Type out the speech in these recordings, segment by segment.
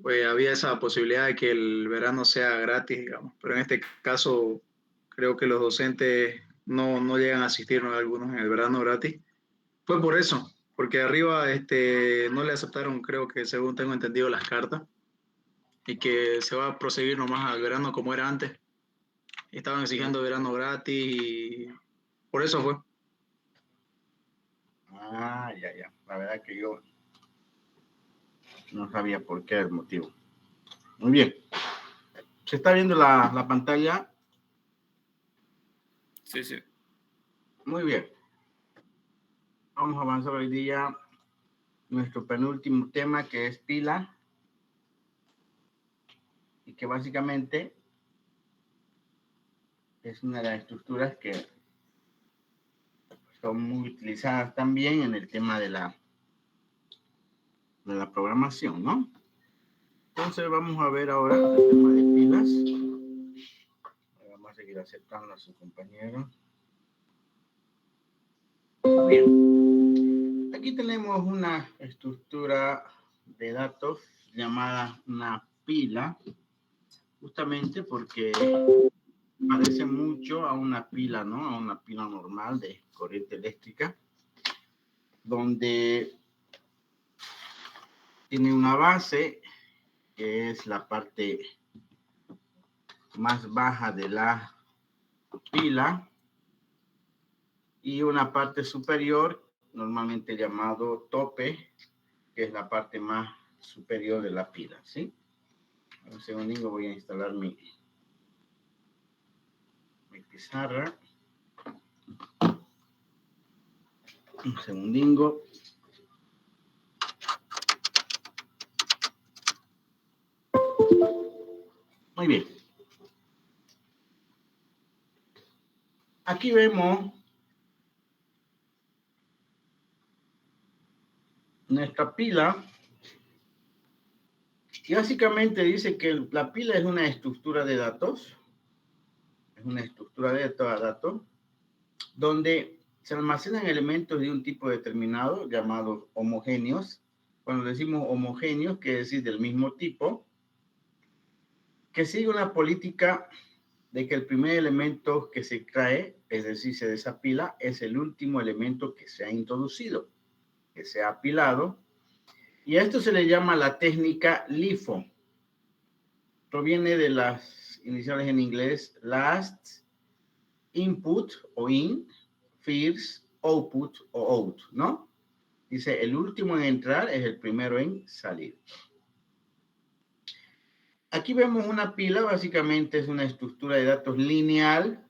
pues había esa posibilidad de que el verano sea gratis, digamos. Pero en este caso, creo que los docentes no llegan a asistir, ¿no? Algunos en el verano gratis. Fue por eso, porque arriba no le aceptaron, creo que según tengo entendido, las cartas y que se va a proseguir nomás al verano como era antes. Estaban exigiendo verano gratis y por eso fue. Ah, ya, ya. La verdad que yo no sabía por qué el motivo. Muy bien. ¿Se está viendo la pantalla? Sí, sí. Muy bien. Vamos a avanzar hoy día nuestro penúltimo tema, que es pila, y que básicamente es una de las estructuras que son muy utilizadas también en el tema de la programación, ¿no? Entonces vamos a ver ahora el tema de pilas. Vamos a seguir aceptando a su compañero. Bien. Aquí tenemos una estructura de datos llamada una pila, justamente porque parece mucho a una pila, ¿no? A una pila normal de corriente eléctrica, donde tiene una base que es la parte más baja de la pila y una parte superior, normalmente llamado tope, que es la parte más superior de la pila, ¿sí? Un segundito, voy a instalar mi pizarra. Un segundingo. Muy bien. Aquí vemos nuestra pila y básicamente dice que la pila es una estructura de datos, donde se almacenan elementos de un tipo determinado llamados homogéneos. Cuando decimos homogéneos, quiere decir del mismo tipo, que sigue una política de que el primer elemento que se extrae, es decir, se desapila, es el último elemento que se ha introducido, que se ha apilado. Y a esto se le llama la técnica LIFO. Proviene de las iniciales en inglés last, input o in, first, output o out, ¿no? Dice, el último en entrar es el primero en salir. Aquí vemos una pila, básicamente es una estructura de datos lineal,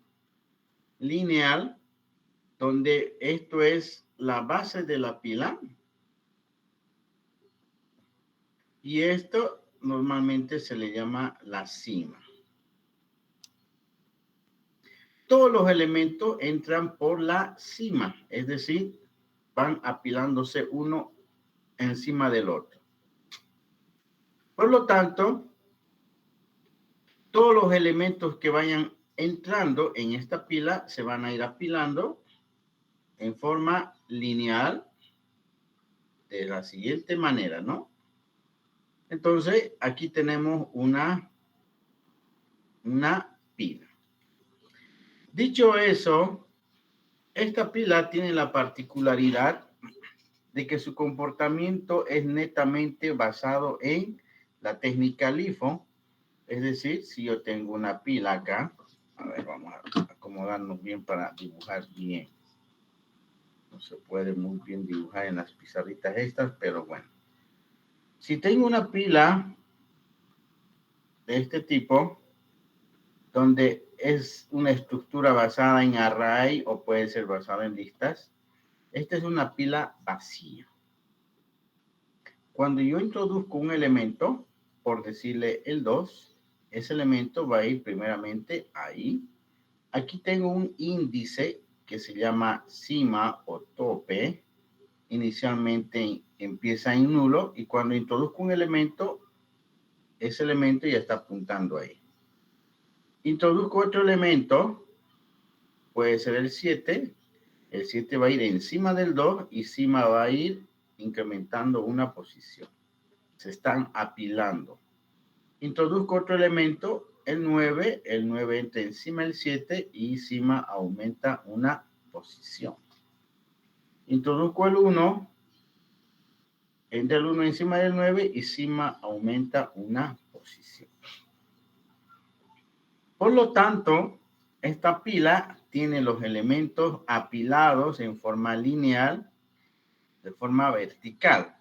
donde esto es la base de la pila. Y esto normalmente se le llama la cima. Todos los elementos entran por la cima, es decir, van apilándose uno encima del otro. Por lo tanto, todos los elementos que vayan entrando en esta pila se van a ir apilando en forma lineal de la siguiente manera, ¿no? Entonces, aquí tenemos una pila. Dicho eso, esta pila tiene la particularidad de que su comportamiento es netamente basado en la técnica LIFO. Es decir, si yo tengo una pila acá, a ver, vamos a acomodarnos bien para dibujar bien. No se puede muy bien dibujar en las pizarritas estas, pero bueno. Si tengo una pila de este tipo, donde es una estructura basada en array o puede ser basada en listas, esta es una pila vacía. Cuando yo introduzco un elemento, por decirle el 2, ese elemento va a ir primeramente ahí. Aquí tengo un índice que se llama cima o tope. Inicialmente empieza en nulo y cuando introduzco un elemento, ese elemento ya está apuntando ahí. Introduzco otro elemento, puede ser el 7. El 7 va a ir encima del 2 y cima va a ir incrementando una posición. se están apilando. Introduzco otro elemento, el 9 entra encima del 7 y encima aumenta una posición. Introduzco el 1, entra el 1 encima del 9 y encima aumenta una posición. Por lo tanto, esta pila tiene los elementos apilados en forma lineal, de forma vertical.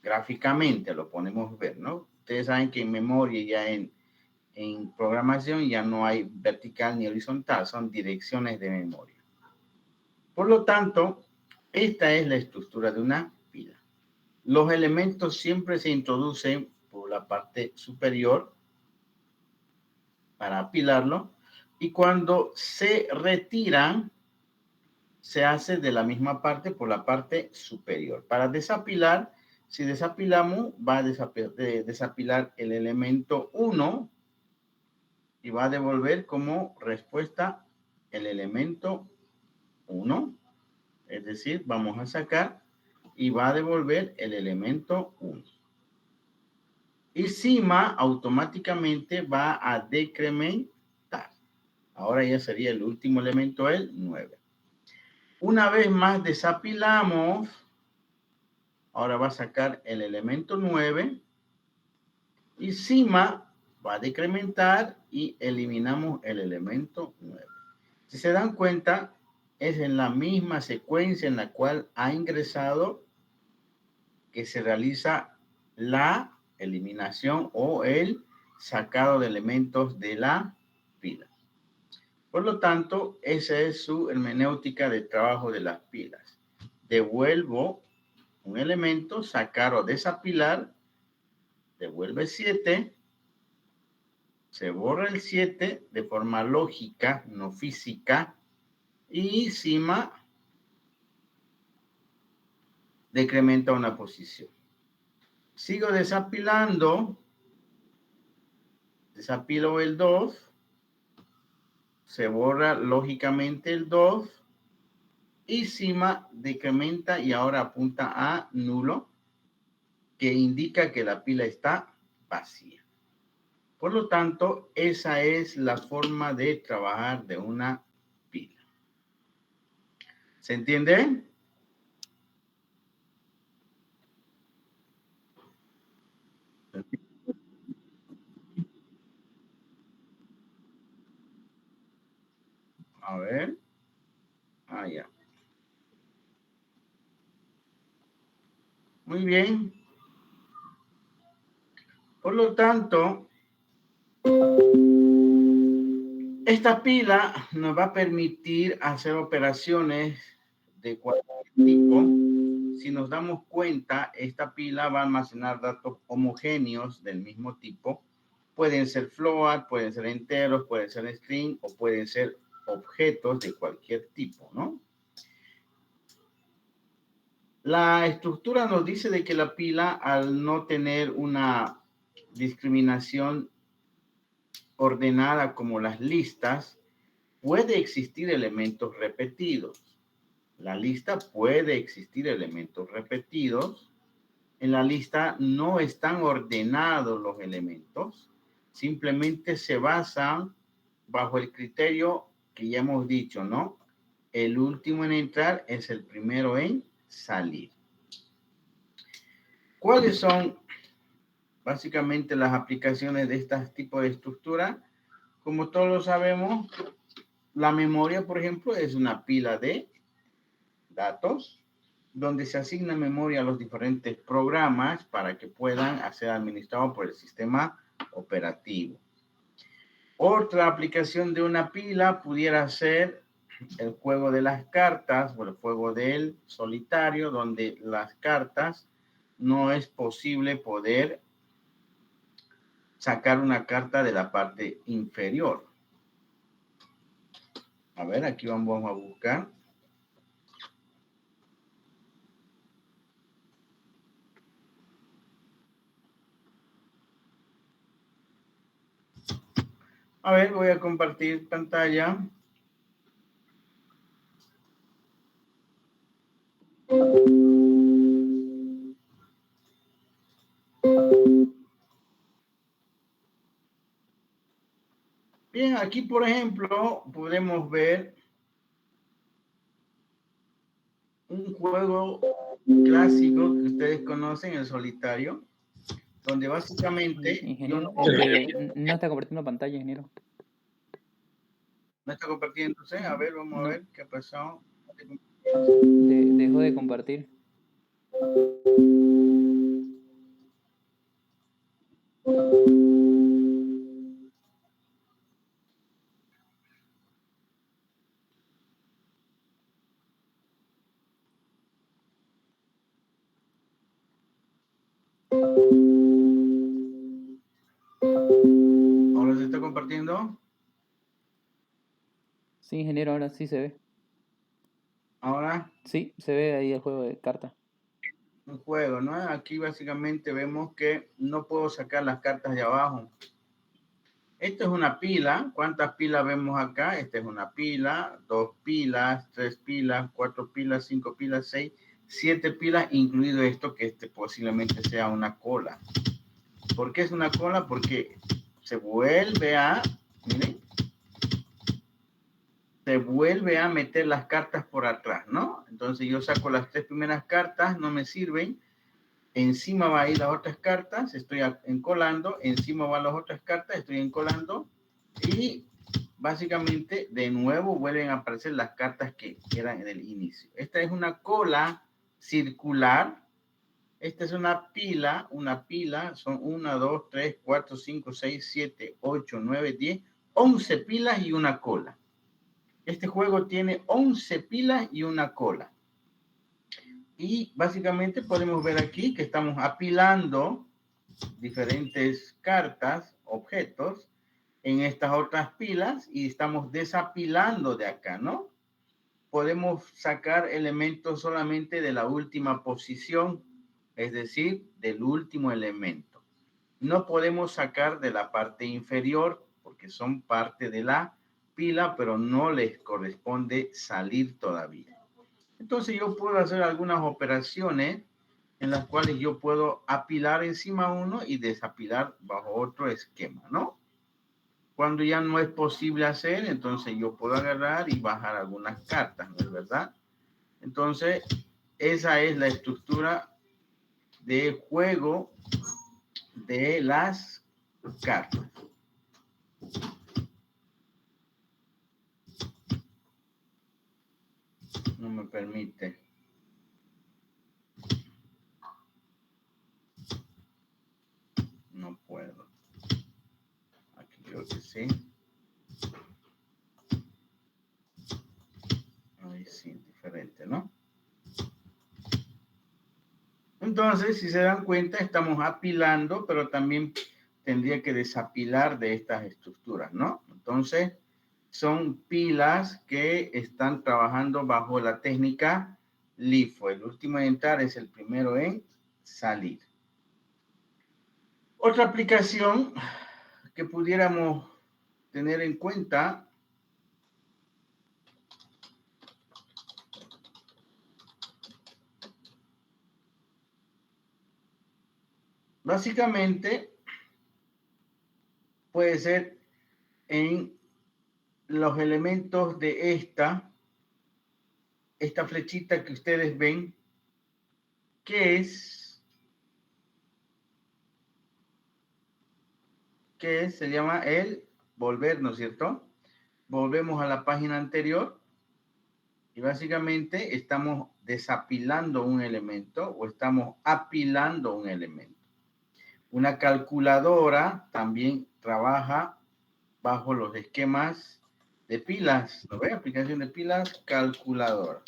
Gráficamente lo podemos ver, ¿no? Ustedes saben que en memoria ya en programación ya no hay vertical ni horizontal, son direcciones de memoria. Por lo tanto, esta es la estructura de una pila. Los elementos siempre se introducen por la parte superior para apilarlo y cuando se retiran se hace de la misma parte por la parte superior. Para desapilar, si desapilamos, va a desapilar el elemento 1 y va a devolver como respuesta el elemento 1. Es decir, vamos a sacar y va a devolver el elemento 1. Y encima automáticamente va a decrementar. Ahora ya sería el último elemento, el 9. Una vez más desapilamos. Ahora va a sacar el elemento 9. Y encima va a decrementar y eliminamos el elemento 9. Si se dan cuenta, es en la misma secuencia en la cual ha ingresado que se realiza la eliminación o el sacado de elementos de la pila. Por lo tanto, esa es su hermenéutica de trabajo de las pilas. Devuelvo un elemento, sacar o desapilar, devuelve 7, se borra el 7 de forma lógica, no física, y encima decrementa una posición. Sigo desapilando, desapilo el 2, se borra lógicamente el 2, y encima decrementa y ahora apunta a nulo, que indica que la pila está vacía. Por lo tanto, esa es la forma de trabajar de una pila. ¿Se entiende? A ver. Ya. Muy bien. Por lo tanto, esta pila nos va a permitir hacer operaciones de cualquier tipo. Si nos damos cuenta, esta pila va a almacenar datos homogéneos del mismo tipo. Pueden ser float, pueden ser enteros, pueden ser string o pueden ser objetos de cualquier tipo, ¿no? La estructura nos dice de que la pila, al no tener una discriminación ordenada como las listas, puede existir elementos repetidos. La lista puede existir elementos repetidos. En la lista no están ordenados los elementos, simplemente se basan bajo el criterio que ya hemos dicho, ¿no? El último en entrar es el primero en salir. ¿Cuáles son básicamente las aplicaciones de este tipo de estructura? Como todos lo sabemos, la memoria, por ejemplo, es una pila de datos donde se asigna memoria a los diferentes programas para que puedan ser administrados por el sistema operativo. Otra aplicación de una pila pudiera ser el juego de las cartas o el juego del solitario, donde las cartas no es posible poder sacar una carta de la parte inferior. A ver, aquí vamos a buscar. A ver, voy a compartir pantalla. Bien, aquí por ejemplo podemos ver un juego clásico que ustedes conocen, el solitario, donde básicamente yo Ingeniero, no puedo... no está compartiendo pantalla, ingeniero. ¿No está compartiéndose? A ver, vamos a ver qué pasó. Dejó de compartir. ¿Ahora se está compartiendo? Sí, ingeniero, ahora sí se ve. Ahora, Sí, se ve ahí el juego de cartas. un juego, ¿no? Aquí básicamente vemos que no puedo sacar las cartas de abajo. Esto es una pila. ¿Cuántas pilas vemos acá? Esta es una pila, 2 pilas, 3 pilas, 4 pilas, 5 pilas, 6, 7 pilas, incluido esto que posiblemente sea una cola. ¿Por qué es una cola? Porque se vuelve a, miren, se vuelve a meter las cartas por atrás, ¿no? Entonces yo saco las 3 primeras cartas, no me sirven. Encima va a ir las otras cartas, estoy encolando, encima van las otras cartas, estoy encolando y básicamente de nuevo vuelven a aparecer las cartas que eran en el inicio. Esta es una cola circular. Esta es una pila, son 1, 2, 3, 4, 5, 6, 7, 8, 9, 10, 11 pilas y una cola. Este juego tiene 11 pilas y una cola. Y básicamente podemos ver aquí que estamos apilando diferentes cartas, objetos, en estas otras pilas y estamos desapilando de acá, ¿no? Podemos sacar elementos solamente de la última posición, es decir, del último elemento. No podemos sacar de la parte inferior porque son parte de la pila, pero no les corresponde salir todavía. Entonces yo puedo hacer algunas operaciones en las cuales yo puedo apilar encima uno y desapilar bajo otro esquema, ¿no? Cuando ya no es posible hacer, entonces yo puedo agarrar y bajar algunas cartas, ¿no es verdad? Entonces, esa es la estructura de juego de las cartas. No me permite. No puedo. Aquí creo que sí. Ahí sí, diferente, ¿no? Entonces, si se dan cuenta, estamos apilando, pero también tendría que desapilar de estas estructuras, ¿no? Entonces, son pilas que están trabajando bajo la técnica LIFO. El último en entrar es el primero en salir. Otra aplicación que pudiéramos tener en cuenta básicamente puede ser en los elementos de esta flechita que ustedes ven, que se llama el volver, ¿no es cierto? Volvemos a la página anterior y básicamente estamos desapilando un elemento o estamos apilando un elemento. Una calculadora también trabaja bajo los esquemas de pilas, ¿no ve? Aplicación de pilas, calculadora.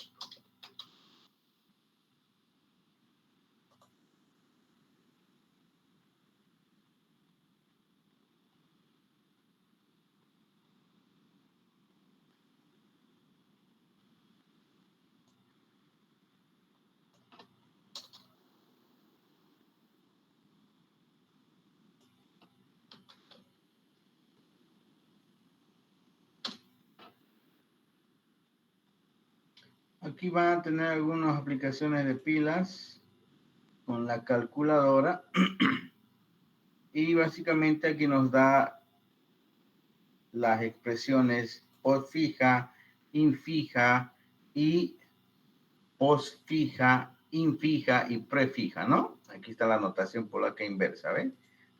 Aquí van a tener algunas aplicaciones de pilas con la calculadora y básicamente aquí nos da las expresiones postfija, infija y postfija, infija y prefija, ¿no? Aquí está la notación polaca inversa, ¿ven?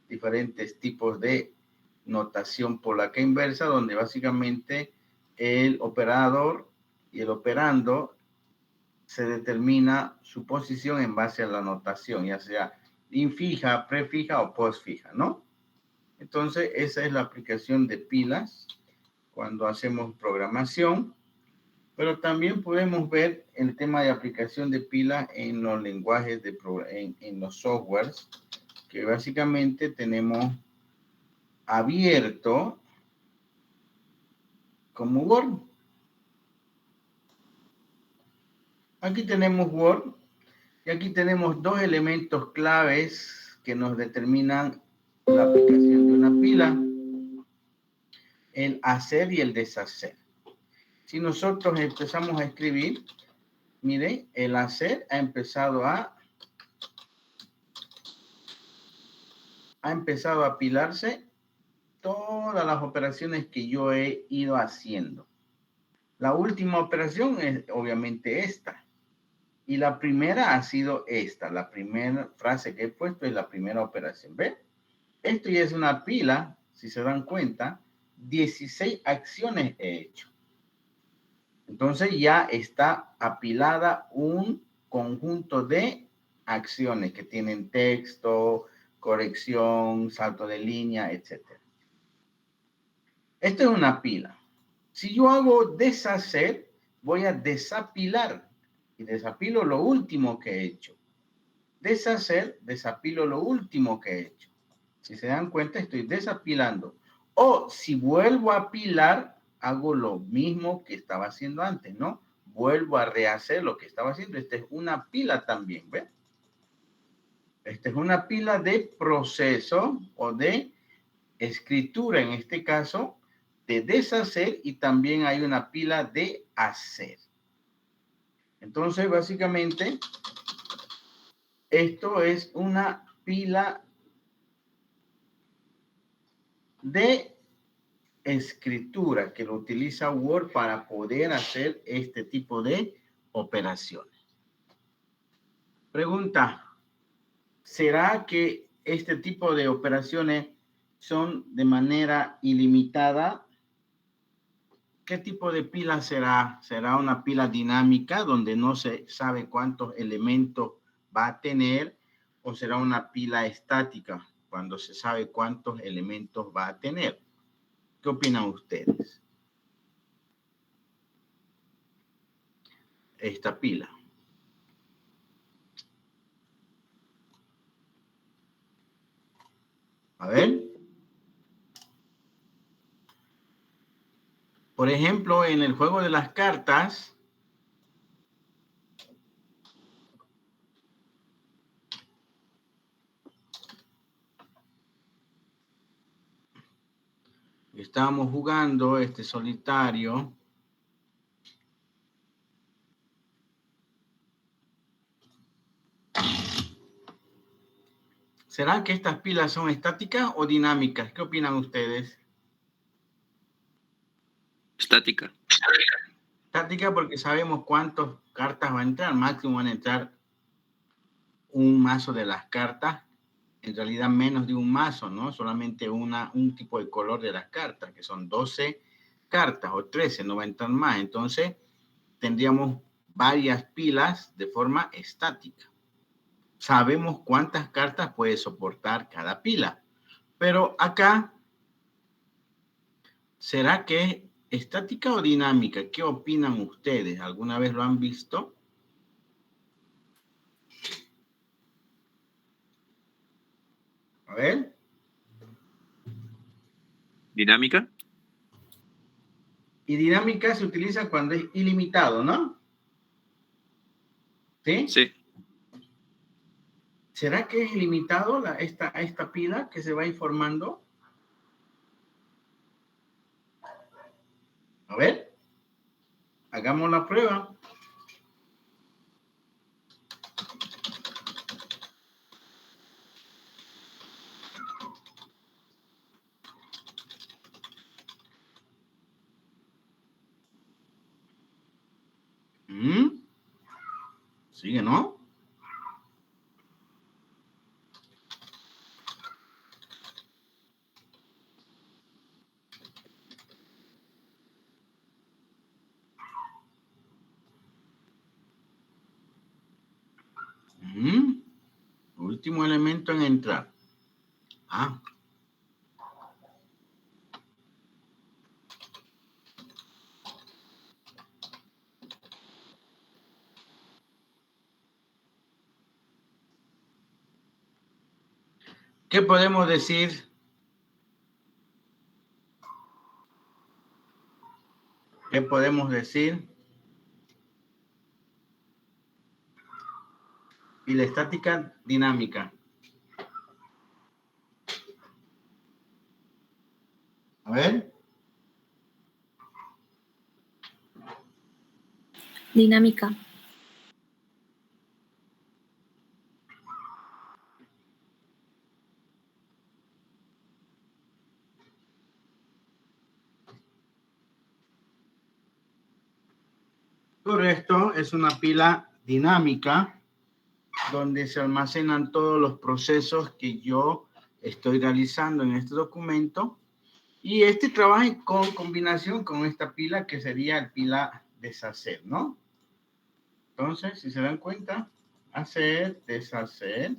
Diferentes tipos de notación polaca inversa, donde básicamente el operador y el operando se determina su posición en base a la notación, ya sea infija, prefija o postfija, ¿no? Entonces, esa es la aplicación de pilas cuando hacemos programación, pero también podemos ver el tema de aplicación de pilas en los lenguajes, en los softwares, que básicamente tenemos abierto como Word. Aquí tenemos Word y aquí tenemos dos elementos claves que nos determinan la aplicación de una pila: el hacer y el deshacer. Si nosotros empezamos a escribir, mire, el hacer ha empezado a apilarse todas las operaciones que yo he ido haciendo. La última operación es obviamente esta. Y la primera ha sido esta. La primera frase que he puesto es la primera operación. ¿Ven? Esto ya es una pila, si se dan cuenta, 16 acciones he hecho. Entonces ya está apilada un conjunto de acciones que tienen texto, corrección, salto de línea, etc. Esto es una pila. Si yo hago deshacer, voy a desapilar y desapilo lo último que he hecho. Deshacer, desapilo lo último que he hecho. Si se dan cuenta, estoy desapilando. O si vuelvo a apilar, hago lo mismo que estaba haciendo antes, ¿no? Vuelvo a rehacer lo que estaba haciendo. Esta es una pila también, ¿ves? Esta es una pila de proceso o de escritura, en este caso, de deshacer, y también hay una pila de hacer. Entonces, básicamente, esto es una pila de escritura que lo utiliza Word para poder hacer este tipo de operaciones. Pregunta: ¿será que este tipo de operaciones son de manera ilimitada? ¿Qué tipo de pila será? ¿Será una pila dinámica donde no se sabe cuántos elementos va a tener? ¿O será una pila estática cuando se sabe cuántos elementos va a tener? ¿Qué opinan ustedes? Esta pila. A ver. Por ejemplo, en el juego de las cartas, estábamos jugando este solitario. ¿Será que estas pilas son estáticas o dinámicas? ¿Qué opinan ustedes? Estática. Estática porque sabemos cuántas cartas va a entrar. Máximo van a entrar un mazo de las cartas. En realidad menos de un mazo, ¿no? Solamente un tipo de color de las cartas, que son 12 cartas o 13, no va a entrar más. Entonces, tendríamos varias pilas de forma estática. Sabemos cuántas cartas puede soportar cada pila. Pero acá, ¿será que es estática o dinámica? ¿Qué opinan ustedes? ¿Alguna vez lo han visto? A ver. ¿Dinámica? Y dinámica se utiliza cuando es ilimitado, ¿no? ¿Sí? Sí. ¿Será que es ilimitado esta pila que se va informando? A ver. Hagamos la prueba. Sigue, ¿no? Último elemento en entrar. ¿Qué podemos decir? ¿Qué podemos decir? Pila estática dinámica. A ver. Dinámica. Correcto, es una pila dinámica donde se almacenan todos los procesos que yo estoy realizando en este documento y este trabaja con combinación con esta pila que sería el pila deshacer, ¿no? Entonces, si se dan cuenta, hacer, deshacer,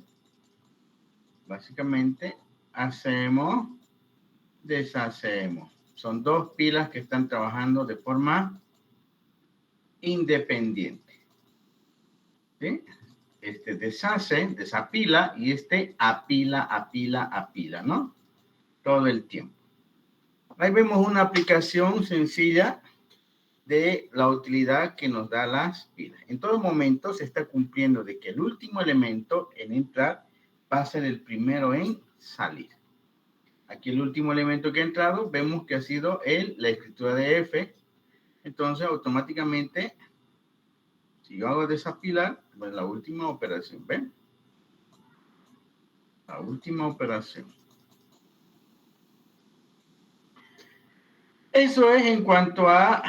básicamente hacemos, deshacemos. Son dos pilas que están trabajando de forma independiente. ¿Sí? Este deshace, desapila y este apila, apila, ¿no? Todo el tiempo. Ahí vemos una aplicación sencilla de la utilidad que nos da las pilas. En todo momento se está cumpliendo de que el último elemento en entrar va a ser el primero en salir. Aquí el último elemento que ha entrado, vemos que ha sido la escritura de F. Entonces, automáticamente, si yo hago desapilar, pues la última operación, ¿ven? La última operación. Eso es en cuanto a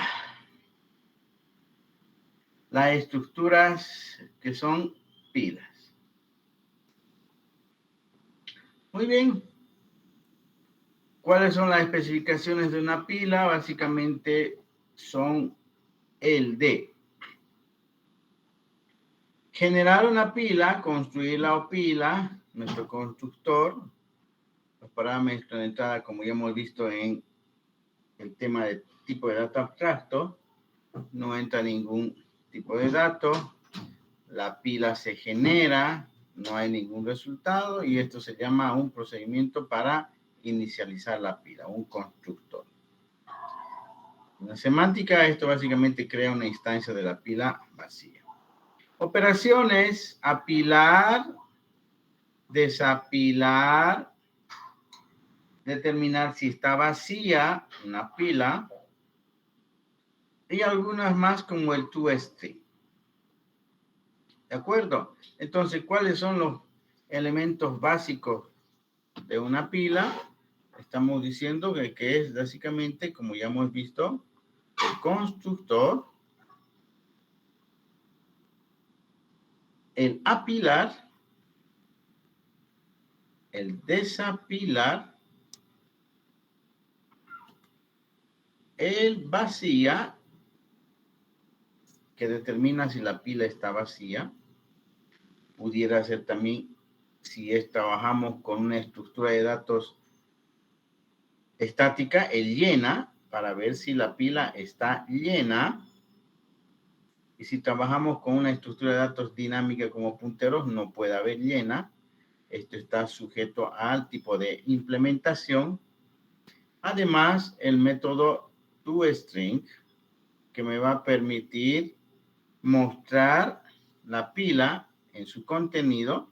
las estructuras que son pilas. Muy bien. ¿Cuáles son las especificaciones de una pila? Básicamente son el de generar una pila, construir la pila, nuestro constructor, los parámetros de entrada, como ya hemos visto en el tema de tipo de dato abstracto, no entra ningún tipo de dato, la pila se genera, no hay ningún resultado y esto se llama un procedimiento para inicializar la pila, un constructor. En la semántica, esto básicamente crea una instancia de la pila vacía. Operaciones, apilar, desapilar, determinar si está vacía una pila y algunas más como el toString. ¿De acuerdo? Entonces, ¿cuáles son los elementos básicos de una pila? Estamos diciendo que es básicamente, como ya hemos visto, el constructor, el apilar, el desapilar, el vacía, que determina si la pila está vacía. Pudiera ser también si trabajamos con una estructura de datos estática, el llena, para ver si la pila está llena. Y si trabajamos con una estructura de datos dinámica como punteros, no puede haber llena. Esto está sujeto al tipo de implementación. Además, el método toString, que me va a permitir mostrar la pila en su contenido.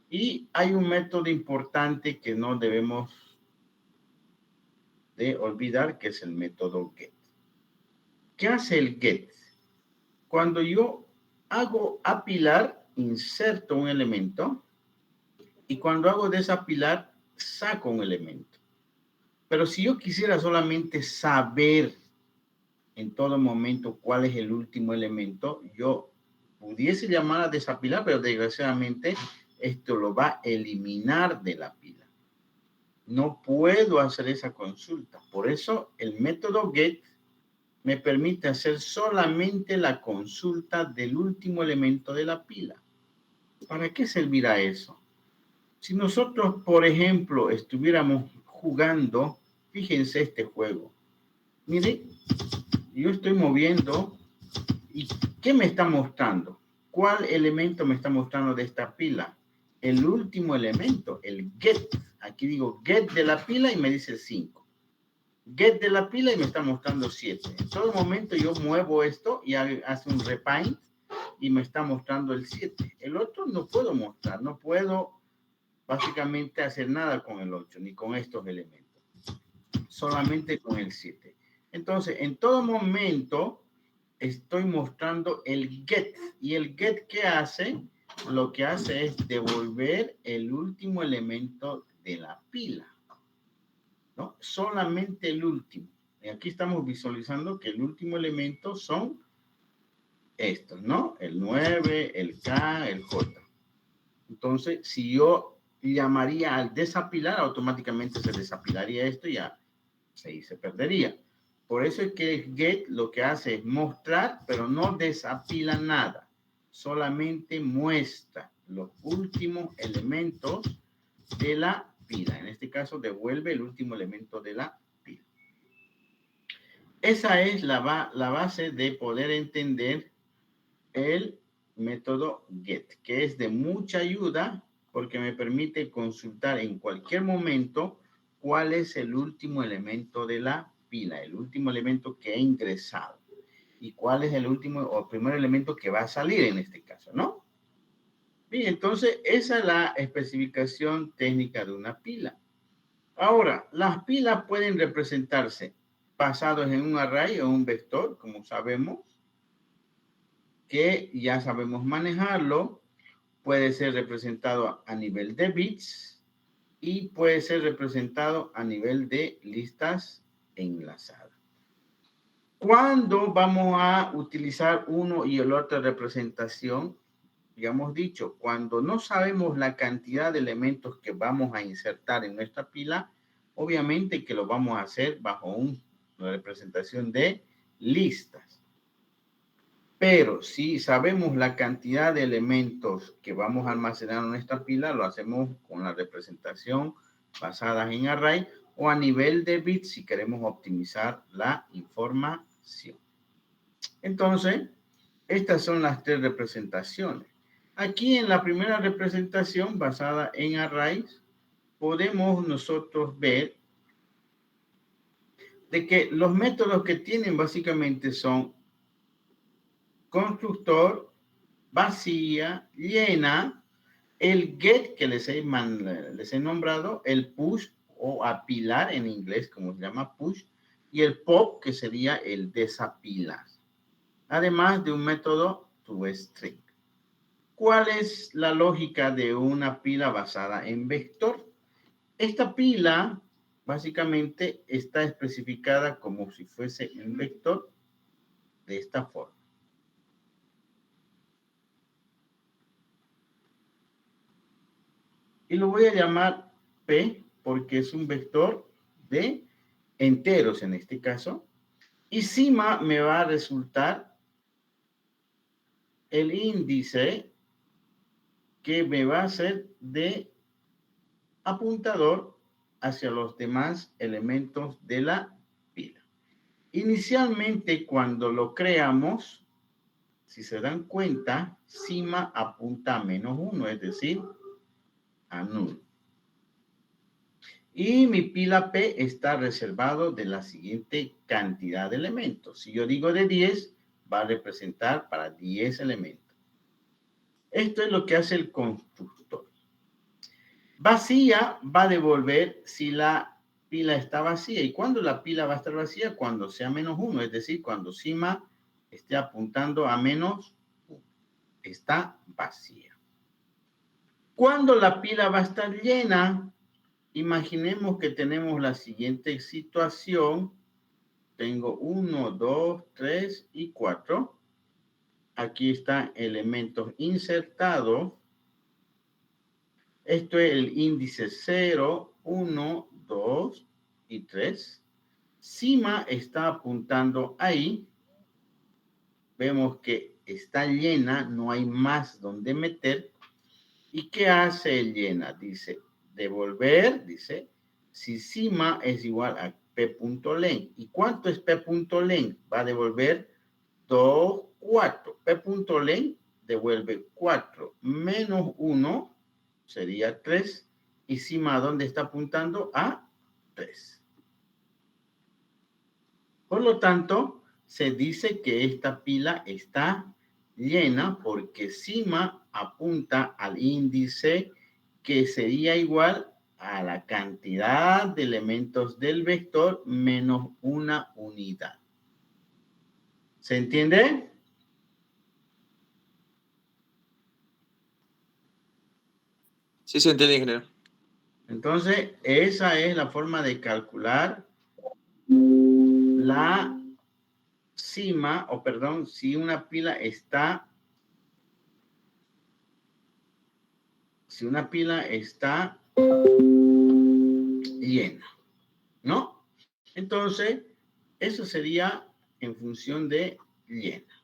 Y hay un método importante que no debemos de olvidar, que es el método get. ¿Qué hace el get? Cuando yo hago apilar, inserto un elemento y cuando hago desapilar, saco un elemento. Pero si yo quisiera solamente saber en todo momento cuál es el último elemento, yo pudiese llamar a desapilar, pero desgraciadamente esto lo va a eliminar de la pila. No puedo hacer esa consulta. Por eso el método get me permite hacer solamente la consulta del último elemento de la pila. ¿Para qué servirá eso? Si nosotros, por ejemplo, estuviéramos jugando, fíjense este juego. Mire, yo estoy moviendo y ¿qué me está mostrando? ¿Cuál elemento me está mostrando de esta pila? El último elemento, el get. Aquí digo get de la pila y me dice 5. Get de la pila y me está mostrando 7. En todo momento yo muevo esto y hace un repaint y me está mostrando el 7. El otro no puedo mostrar, no puedo básicamente hacer nada con el 8 ni con estos elementos. Solamente con el 7. Entonces, en todo momento estoy mostrando el get. ¿Y el get qué hace? Lo que hace es devolver el último elemento de la pila, ¿no? Solamente el último. Y aquí estamos visualizando que el último elemento son estos, ¿no? El 9, el K, el J. Entonces, si yo llamaría al desapilar, automáticamente se desapilaría esto y ya se perdería. Por eso es que el get lo que hace es mostrar, pero no desapila nada. Solamente muestra los últimos elementos de la pila. En este caso, devuelve el último elemento de la pila. Esa es la base de poder entender el método get, que es de mucha ayuda porque me permite consultar en cualquier momento cuál es el último elemento de la pila, el último elemento que he ingresado y cuál es el último o primer elemento que va a salir en este caso, ¿no? Bien, entonces esa es la especificación técnica de una pila. Ahora, las pilas pueden representarse basados en un array o un vector, como sabemos, que ya sabemos manejarlo. Puede ser representado a nivel de bits y puede ser representado a nivel de listas enlazadas. ¿Cuándo vamos a utilizar uno y el otro representación? Ya hemos dicho, cuando no sabemos la cantidad de elementos que vamos a insertar en nuestra pila, obviamente que lo vamos a hacer bajo una representación de listas. Pero si sabemos la cantidad de elementos que vamos a almacenar en nuestra pila, lo hacemos con la representación basada en array o a nivel de bits si queremos optimizar la información. Entonces, estas son las tres representaciones. Aquí en la primera representación basada en arrays, podemos nosotros ver de que los métodos que tienen básicamente son constructor, vacía, llena, el get que les he nombrado, el push o apilar en inglés, como se llama push, y el pop que sería el desapilar. Además de un método toString. ¿Cuál es la lógica de una pila basada en vector? Esta pila básicamente está especificada como si fuese un vector de esta forma. Y lo voy a llamar P porque es un vector de enteros en este caso. Y encima me va a resultar el índice que me va a ser de apuntador hacia los demás elementos de la pila. Inicialmente, cuando lo creamos, si se dan cuenta, cima apunta a -1, es decir, a nulo. Y mi pila P está reservado de la siguiente cantidad de elementos. Si yo digo de 10, va a representar para 10 elementos. Esto es lo que hace el constructor. Vacía va a devolver si la pila está vacía. ¿Y cuándo la pila va a estar vacía? Cuando sea -1, es decir, cuando cima esté apuntando a -1. Está vacía. ¿Cuándo la pila va a estar llena? Imaginemos que tenemos la siguiente situación. Tengo 1, 2, 3 y 4. aquí están elementos insertados. Esto es el índice 0, 1, 2 y 3. Cima está apuntando ahí. Vemos que está llena, no hay más donde meter. ¿Y qué hace el llena? Dice, devolver, dice, si cima es igual a p.len. ¿Y cuánto es p.len? Va a devolver 2, 4. P.len devuelve 4 menos 1 sería 3. Y cima, ¿a dónde está apuntando? A 3. Por lo tanto, se dice que esta pila está llena porque cima apunta al índice que sería igual a la cantidad de elementos del vector menos una unidad. ¿Se entiende? Sí, se entiende, ingeniero. Entonces, esa es la forma de calcular la cima, o perdón, si una pila está llena, ¿no? Entonces, eso sería en función de llena.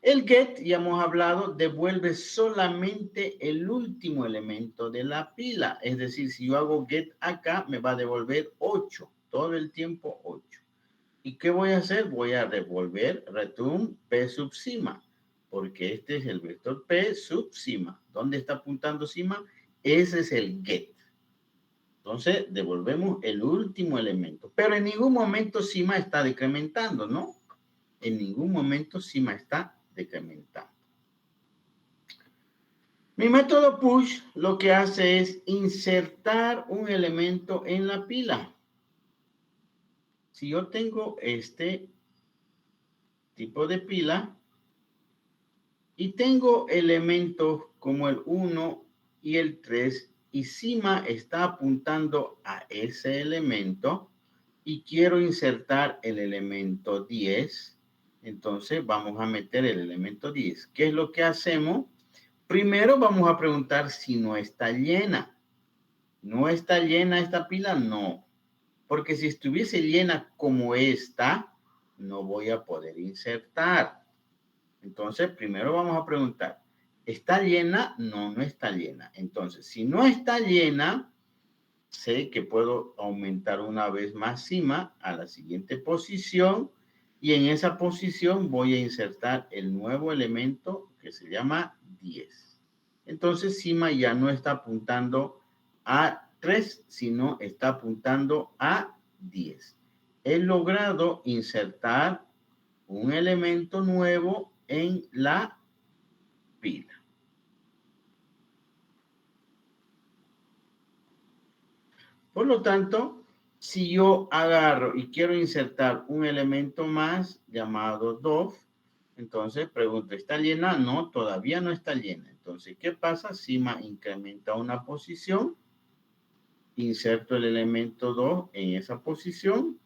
El get, ya hemos hablado, devuelve solamente el último elemento de la pila. Es decir, si yo hago get acá, me va a devolver 8, todo el tiempo 8. ¿Y qué voy a hacer? Voy a devolver return p sub cima, porque este es el vector p sub cima. ¿Dónde está apuntando cima? Ese es el get. Entonces, devolvemos el último elemento. Pero en ningún momento cima está decrementando, ¿no? En ningún momento cima está decrementando. Mi método push lo que hace es insertar un elemento en la pila. Si yo tengo este tipo de pila y tengo elementos como el 1 y el 3 y cima está apuntando a ese elemento y quiero insertar el elemento 10, entonces vamos a meter el elemento 10. ¿Qué es lo que hacemos? Primero vamos a preguntar si no está llena. ¿No está llena esta pila? No. Porque si estuviese llena como esta, no voy a poder insertar. Entonces, primero vamos a preguntar, ¿está llena? No, no está llena. Entonces, si no está llena, sé que puedo aumentar una vez más cima a la siguiente posición y en esa posición voy a insertar el nuevo elemento que se llama 10. Entonces, cima ya no está apuntando a 3, sino está apuntando a 10. He logrado insertar un elemento nuevo en la pila. Por lo tanto, si yo agarro y quiero insertar un elemento más llamado DOF, entonces pregunto, ¿está llena? No, todavía no está llena. Entonces, ¿qué pasa? Cima incrementa una posición, inserto el elemento 2 en esa posición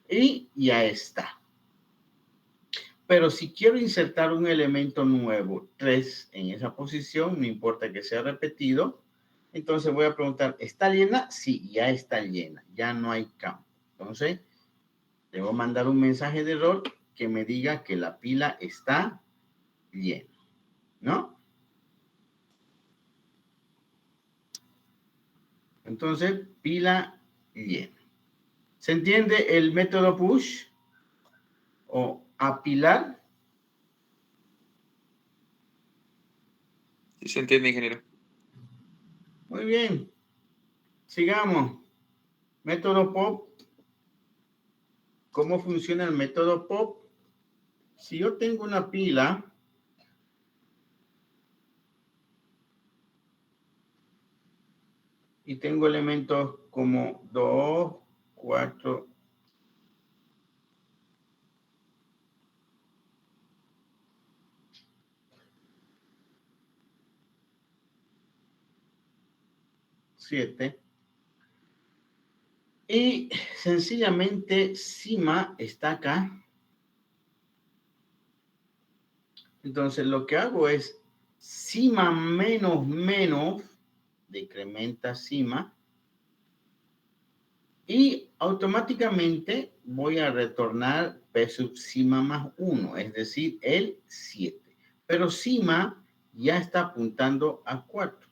y ya está. Pero si quiero insertar un elemento nuevo, 3, en esa posición, no importa que sea repetido, entonces voy a preguntar, ¿está llena? Sí, ya está llena, ya no hay campo. Entonces, debo mandar un mensaje de error que me diga que la pila está llena, ¿no? Entonces, pila llena. ¿Se entiende el método push o apilar? Sí, se entiende, ingeniero. Muy bien. Sigamos. Método pop. ¿Cómo funciona el método pop? Si yo tengo una pila y tengo elementos como 2, 4, 7 y sencillamente cima está acá. Entonces, lo que hago es cima menos menos, decrementa cima, y automáticamente voy a retornar P sub cima más 1, es decir, el 7. Pero cima ya está apuntando a 4.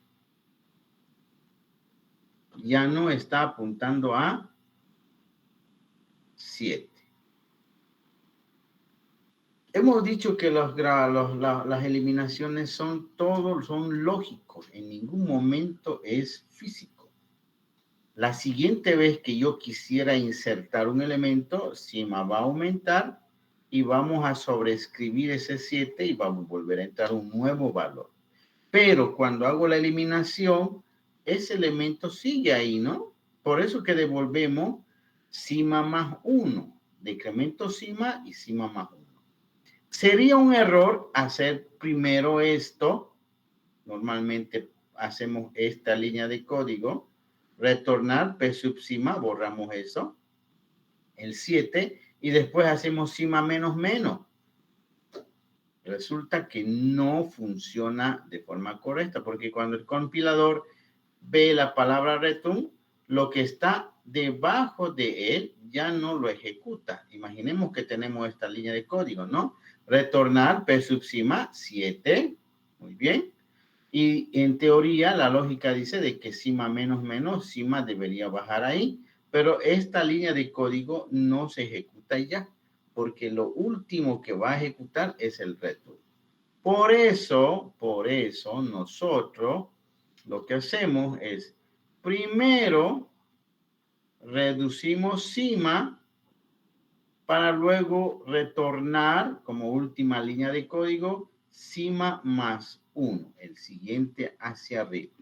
Ya no está apuntando a 7. Hemos dicho que las eliminaciones son lógicos, en ningún momento es físico. La siguiente vez que yo quisiera insertar un elemento, cima va a aumentar y vamos a sobreescribir ese 7 y vamos a volver a entrar un nuevo valor. Pero cuando hago la eliminación, ese elemento sigue ahí, ¿no? Por eso que devolvemos cima más 1, decremento cima y cima más 1. Sería un error hacer primero esto. Normalmente hacemos esta línea de código, retornar P sub cima, borramos eso, el 7, y después hacemos cima menos menos. Resulta que no funciona de forma correcta, porque cuando el compilador ve la palabra return, lo que está debajo de él ya no lo ejecuta. Imaginemos que tenemos esta línea de código, ¿no? Retornar P sub cima 7, muy bien. Y en teoría la lógica dice de que cima menos menos, cima debería bajar ahí, pero esta línea de código no se ejecuta ya, porque lo último que va a ejecutar es el return. Por eso nosotros lo que hacemos es, primero reducimos cima para luego retornar como última línea de código cima más 1, el siguiente hacia arriba.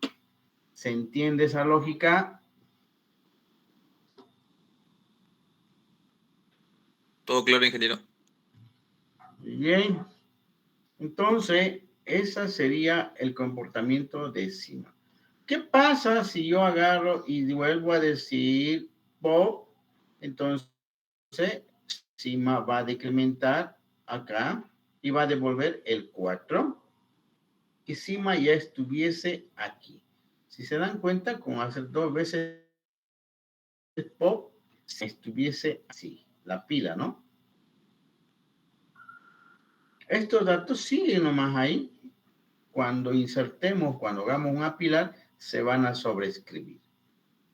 ¿Se entiende esa lógica? Todo claro, ingeniero. Bien. Entonces, ese sería el comportamiento de cima. ¿Qué pasa si yo agarro y vuelvo a decir pop? Entonces, cima va a decrementar acá y va a devolver el 4. Y cima ya estuviese aquí. Si se dan cuenta, con hacer 2 veces pop, estuviese así, la pila, ¿no? Estos datos siguen nomás ahí. Cuando insertemos, cuando hagamos una pila, se van a sobreescribir.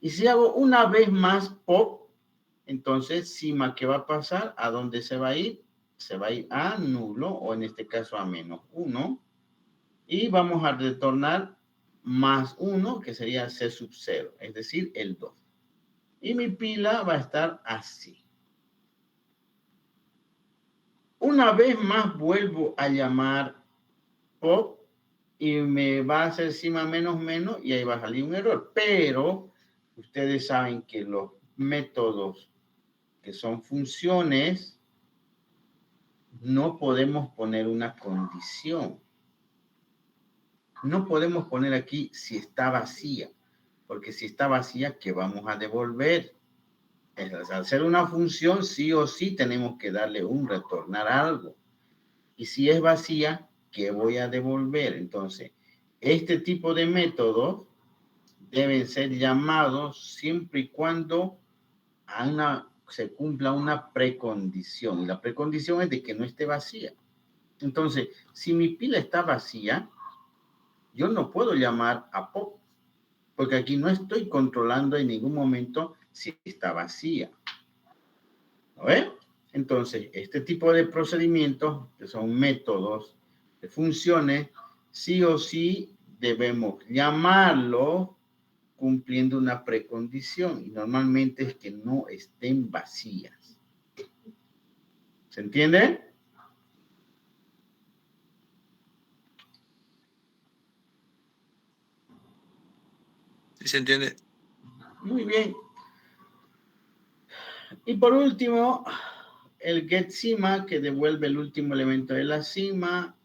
Y si hago una vez más pop, entonces cima, ¿qué va a pasar? ¿A dónde se va a ir? Se va a ir a nulo, o en este caso a menos 1. Y vamos a retornar más 1, que sería C sub 0, es decir, el 2. Y mi pila va a estar así. Una vez más vuelvo a llamar pop y me va a hacer cima menos menos y ahí va a salir un error. Pero ustedes saben que los métodos que son funciones, no podemos poner una condición. No podemos poner aquí si está vacía, porque si está vacía, ¿qué vamos a devolver? Al ser una función, sí o sí tenemos que darle un retornar algo. Y si es vacía, ¿qué voy a devolver? Entonces, este tipo de métodos deben ser llamados siempre y cuando se cumpla una precondición. Y la precondición es de que no esté vacía. Entonces, si mi pila está vacía, yo no puedo llamar a pop, porque aquí no estoy controlando en ningún momento si está vacía. ¿No ven? Entonces, este tipo de procedimientos, que son métodos de funciones, sí o sí debemos llamarlo cumpliendo una precondición, y normalmente es que no estén vacías. ¿Se entiende? ¿Sí se entiende? Muy bien. Y por último, el get cima, que devuelve el último elemento de la cima.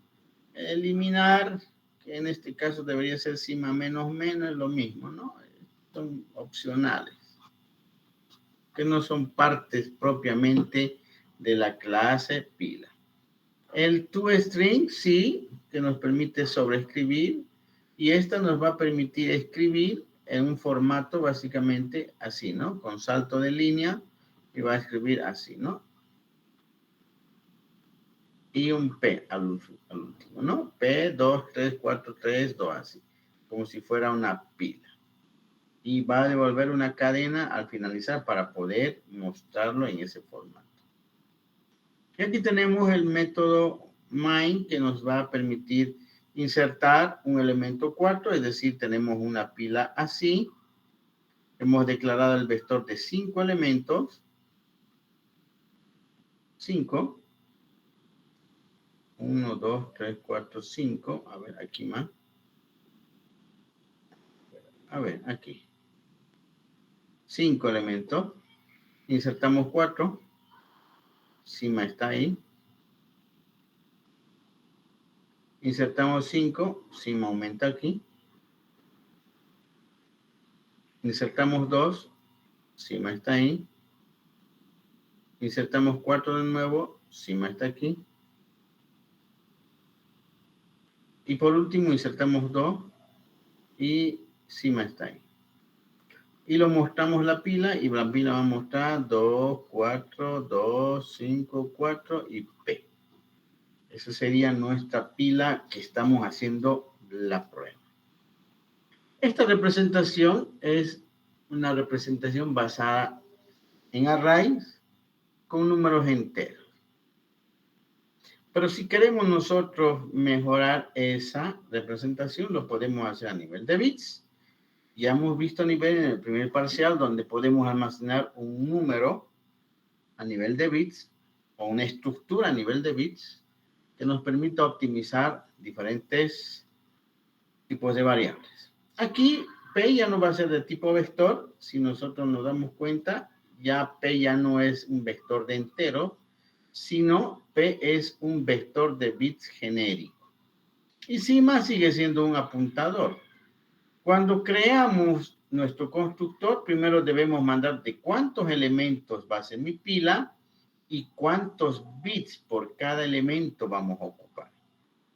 Eliminar, que en este caso debería ser cima menos menos, es lo mismo, ¿no? Son opcionales, que no son partes propiamente de la clase pila. El toString, sí, que nos permite sobreescribir. Y esta nos va a permitir escribir en un formato básicamente así, ¿no? Con salto de línea y va a escribir así, ¿no? Y un P al último, ¿no? P, 2, 3, 4, 3, 2, así. Como si fuera una pila. Y va a devolver una cadena al finalizar para poder mostrarlo en ese formato. Y aquí tenemos el método main que nos va a permitir insertar un elemento 4, es decir, tenemos una pila así. Hemos declarado el vector de 5 elementos. 5. 1, 2, 3, 4, 5. A ver, aquí más. A ver, aquí. 5 elementos. Insertamos 4. Cima está ahí. Insertamos 5. Cima aumenta aquí. Insertamos 2. Cima está ahí. Insertamos 4 de nuevo. Cima está aquí. Y por último insertamos 2. Y cima está ahí. Y lo mostramos la pila y la pila va a mostrar 2, 4, 2, 5, 4 y P. Esa sería nuestra pila que estamos haciendo la prueba. Esta representación es una representación basada en arrays con números enteros. Pero si queremos nosotros mejorar esa representación, lo podemos hacer a nivel de bits. Ya hemos visto a nivel en el primer parcial donde podemos almacenar un número a nivel de bits o una estructura a nivel de bits que nos permita optimizar diferentes tipos de variables. Aquí P ya no va a ser de tipo vector. Si nosotros nos damos cuenta, ya P ya no es un vector de entero, sino P es un vector de bits genérico. Y cima sigue siendo un apuntador. Cuando creamos nuestro constructor, primero debemos mandar de cuántos elementos va a ser mi pila y cuántos bits por cada elemento vamos a ocupar.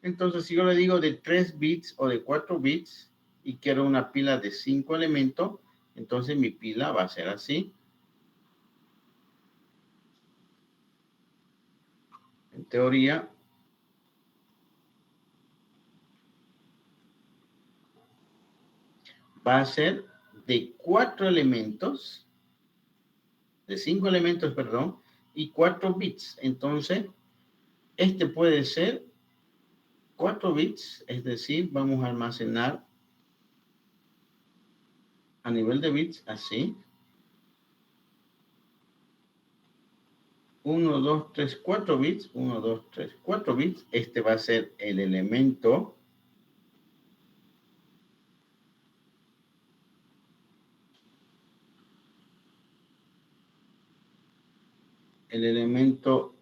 Entonces, si yo le digo de 3 bits o de 4 bits y quiero una pila de 5 elementos, entonces mi pila va a ser así. En teoría, va a ser de 4 elementos, de 5 elementos, perdón, y 4 bits. Entonces, este puede ser 4 bits, es decir, vamos a almacenar a nivel de bits así. 1, 2, 3, 4 bits. 1, 2, 3, 4 bits. Este va a ser el elemento. El elemento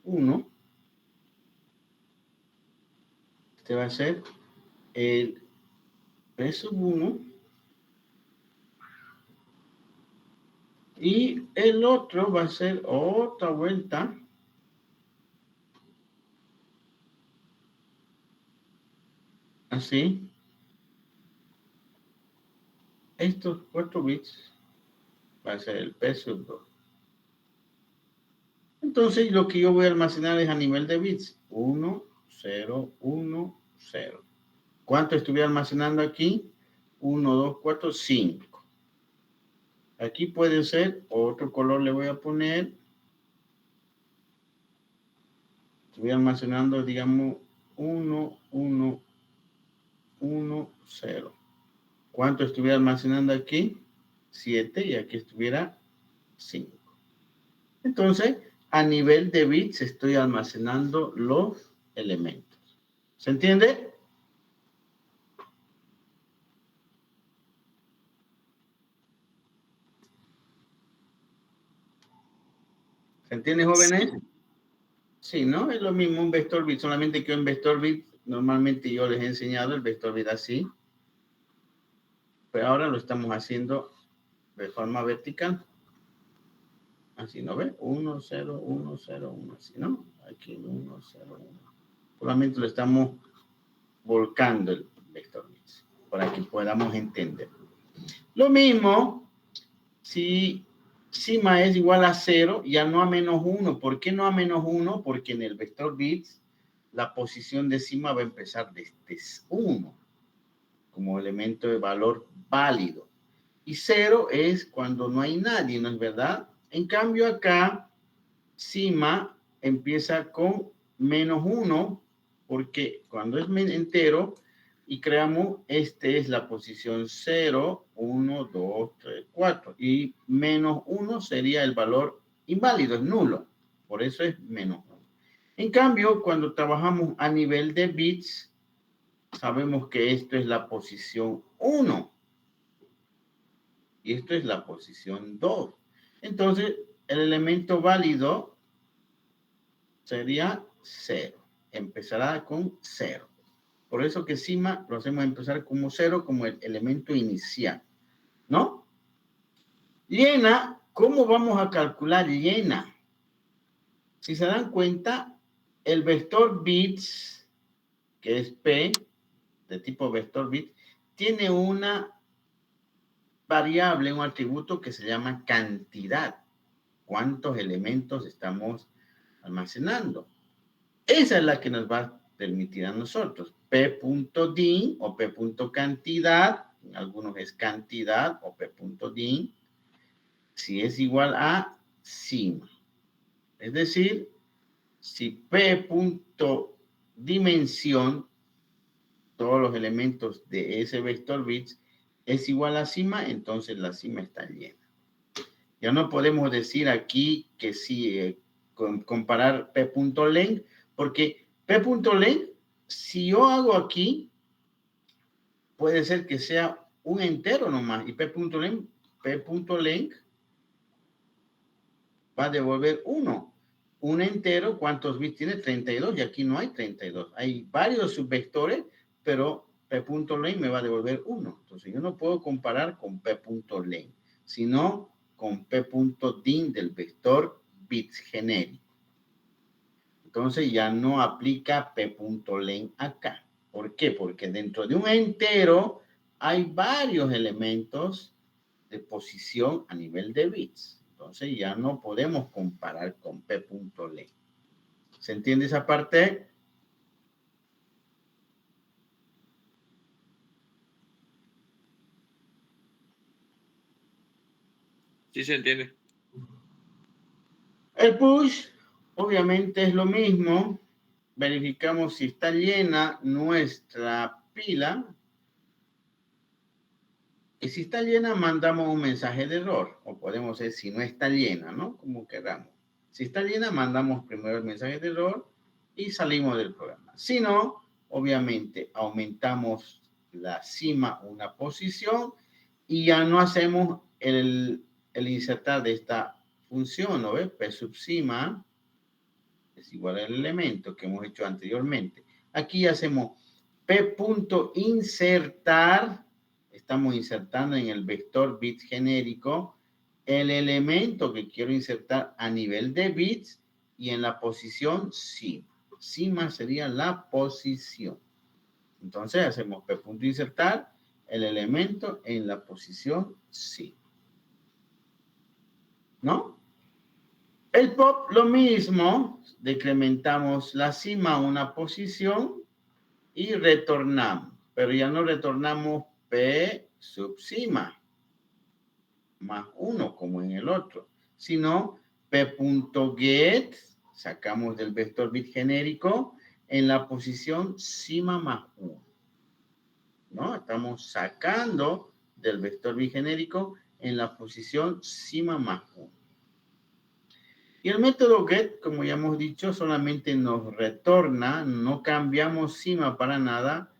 1. Este va a ser el P1. Y el otro va a ser otra vuelta. Así. Estos 4 bits va a ser el P2. Entonces, lo que yo voy a almacenar es a nivel de bits. 1, 0, 1, 0. ¿Cuánto estuve almacenando aquí? 1, 2, 4, 5. Aquí puede ser, otro color le voy a poner. Estoy almacenando, digamos, 1, 1, 1, 0. ¿Cuánto estuviera almacenando aquí? 7 y aquí estuviera 5. Entonces, a nivel de bits estoy almacenando los elementos. ¿Se entiende? ¿Se entiende, jóvenes? Sí, ¿no? Es lo mismo un vector bit, solamente que un vector bit, normalmente yo les he enseñado el vector bit así. Pero ahora lo estamos haciendo de forma vertical. Así, ¿no ve? 1, 0, 1, 0, 1, así, ¿no? Aquí 1, 0, 1. Solamente lo estamos volcando el vector bits para que podamos entender. Lo mismo si sigma es igual a 0, ya no a menos 1. ¿Por qué no a menos 1? Porque en el vector bits la posición de sigma va a empezar desde 1 como elemento de valor válido. Y 0 es cuando no hay nadie, ¿no es verdad? En cambio acá, sigma empieza con menos 1, porque cuando es entero y creamos, este es la posición 0, 1, 2, 3, 4. Y menos 1 sería el valor inválido, es nulo. Por eso es menos 1. En cambio, cuando trabajamos a nivel de bits, sabemos que esto es la posición 1. Y esto es la posición 2. Entonces, el elemento válido sería 0. Empezará con 0. Por eso que sigma lo hacemos empezar como 0, como el elemento inicial, ¿no? Llena, ¿cómo vamos a calcular llena? Si se dan cuenta, el vector bits, que es P, de tipo vector bits, tiene una variable, un atributo que se llama cantidad. ¿Cuántos elementos estamos almacenando? Esa es la que nos va a permitir a nosotros. P.din o P.cantidad, en algunos es cantidad o P.din, si es igual a sigma. Es decir, si P.dimensión, todos los elementos de ese vector bits, es igual a sigma, entonces la sigma está llena. Ya no podemos decir aquí que sí, comparar P.length, porque P.length, si yo hago aquí, puede ser que sea un entero nomás, y P.length va a devolver 1. Un entero, ¿cuántos bits tiene? 32, y aquí no hay 32. Hay varios subvectores, pero P.length me va a devolver 1. Entonces yo no puedo comparar con P.length, sino con P.din del vector bits genérico. Entonces ya no aplica P.length acá. ¿Por qué? Porque dentro de un entero hay varios elementos de posición a nivel de bits. Entonces ya no podemos comparar con P.length. ¿Se entiende esa parte? Sí se entiende. El push, obviamente, es lo mismo. Verificamos si está llena nuestra pila. Y si está llena, mandamos un mensaje de error. O podemos decir si no está llena, ¿no? Como queramos. Si está llena, mandamos primero el mensaje de error y salimos del programa. Si no, obviamente, aumentamos la cima una posición y ya no hacemos el insertar de esta función, ¿no ves? P sub cima es igual al elemento que hemos hecho anteriormente. Aquí hacemos P.insertar, estamos insertando en el vector bit genérico el elemento que quiero insertar a nivel de bits y en la posición sigma. Sigma sería la posición. Entonces hacemos P.insertar el elemento en la posición sigma. ¿No? El pop lo mismo, decrementamos la cima a una posición y retornamos, pero ya no retornamos P sub cima más 1 como en el otro, sino P.get, sacamos del vector bit genérico en la posición cima más 1. ¿No? Estamos sacando del vector bit genérico en la posición cima más 1. Y el método get, como ya hemos dicho, solamente nos retorna, no cambiamos cima para nada,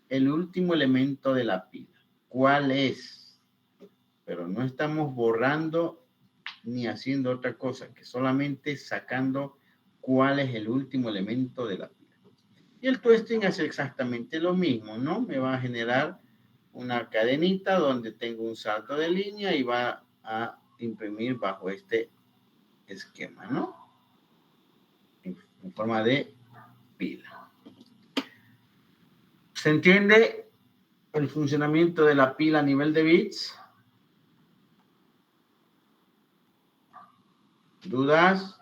el último elemento de la pila. ¿Cuál es? Pero no estamos borrando ni haciendo otra cosa, que solamente sacando cuál es el último elemento de la pila. Y el twisting hace exactamente lo mismo, ¿no? Me va a generar una cadenita donde tengo un salto de línea y va a imprimir bajo este esquema, ¿no? en forma de pila. ¿Se entiende el funcionamiento de la pila a nivel de bits? ¿Dudas?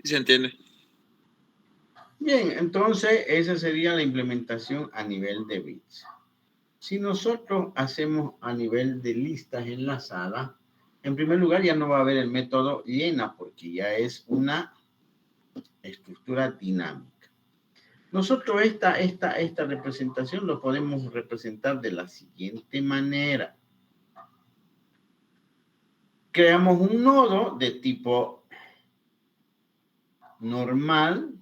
Sí se entiende. Bien, entonces esa sería la implementación a nivel de bits. Si nosotros hacemos a nivel de listas enlazadas, en primer lugar ya no va a haber el método llena porque ya es una estructura dinámica. Nosotros esta representación lo podemos representar de la siguiente manera. Creamos un nodo de tipo normal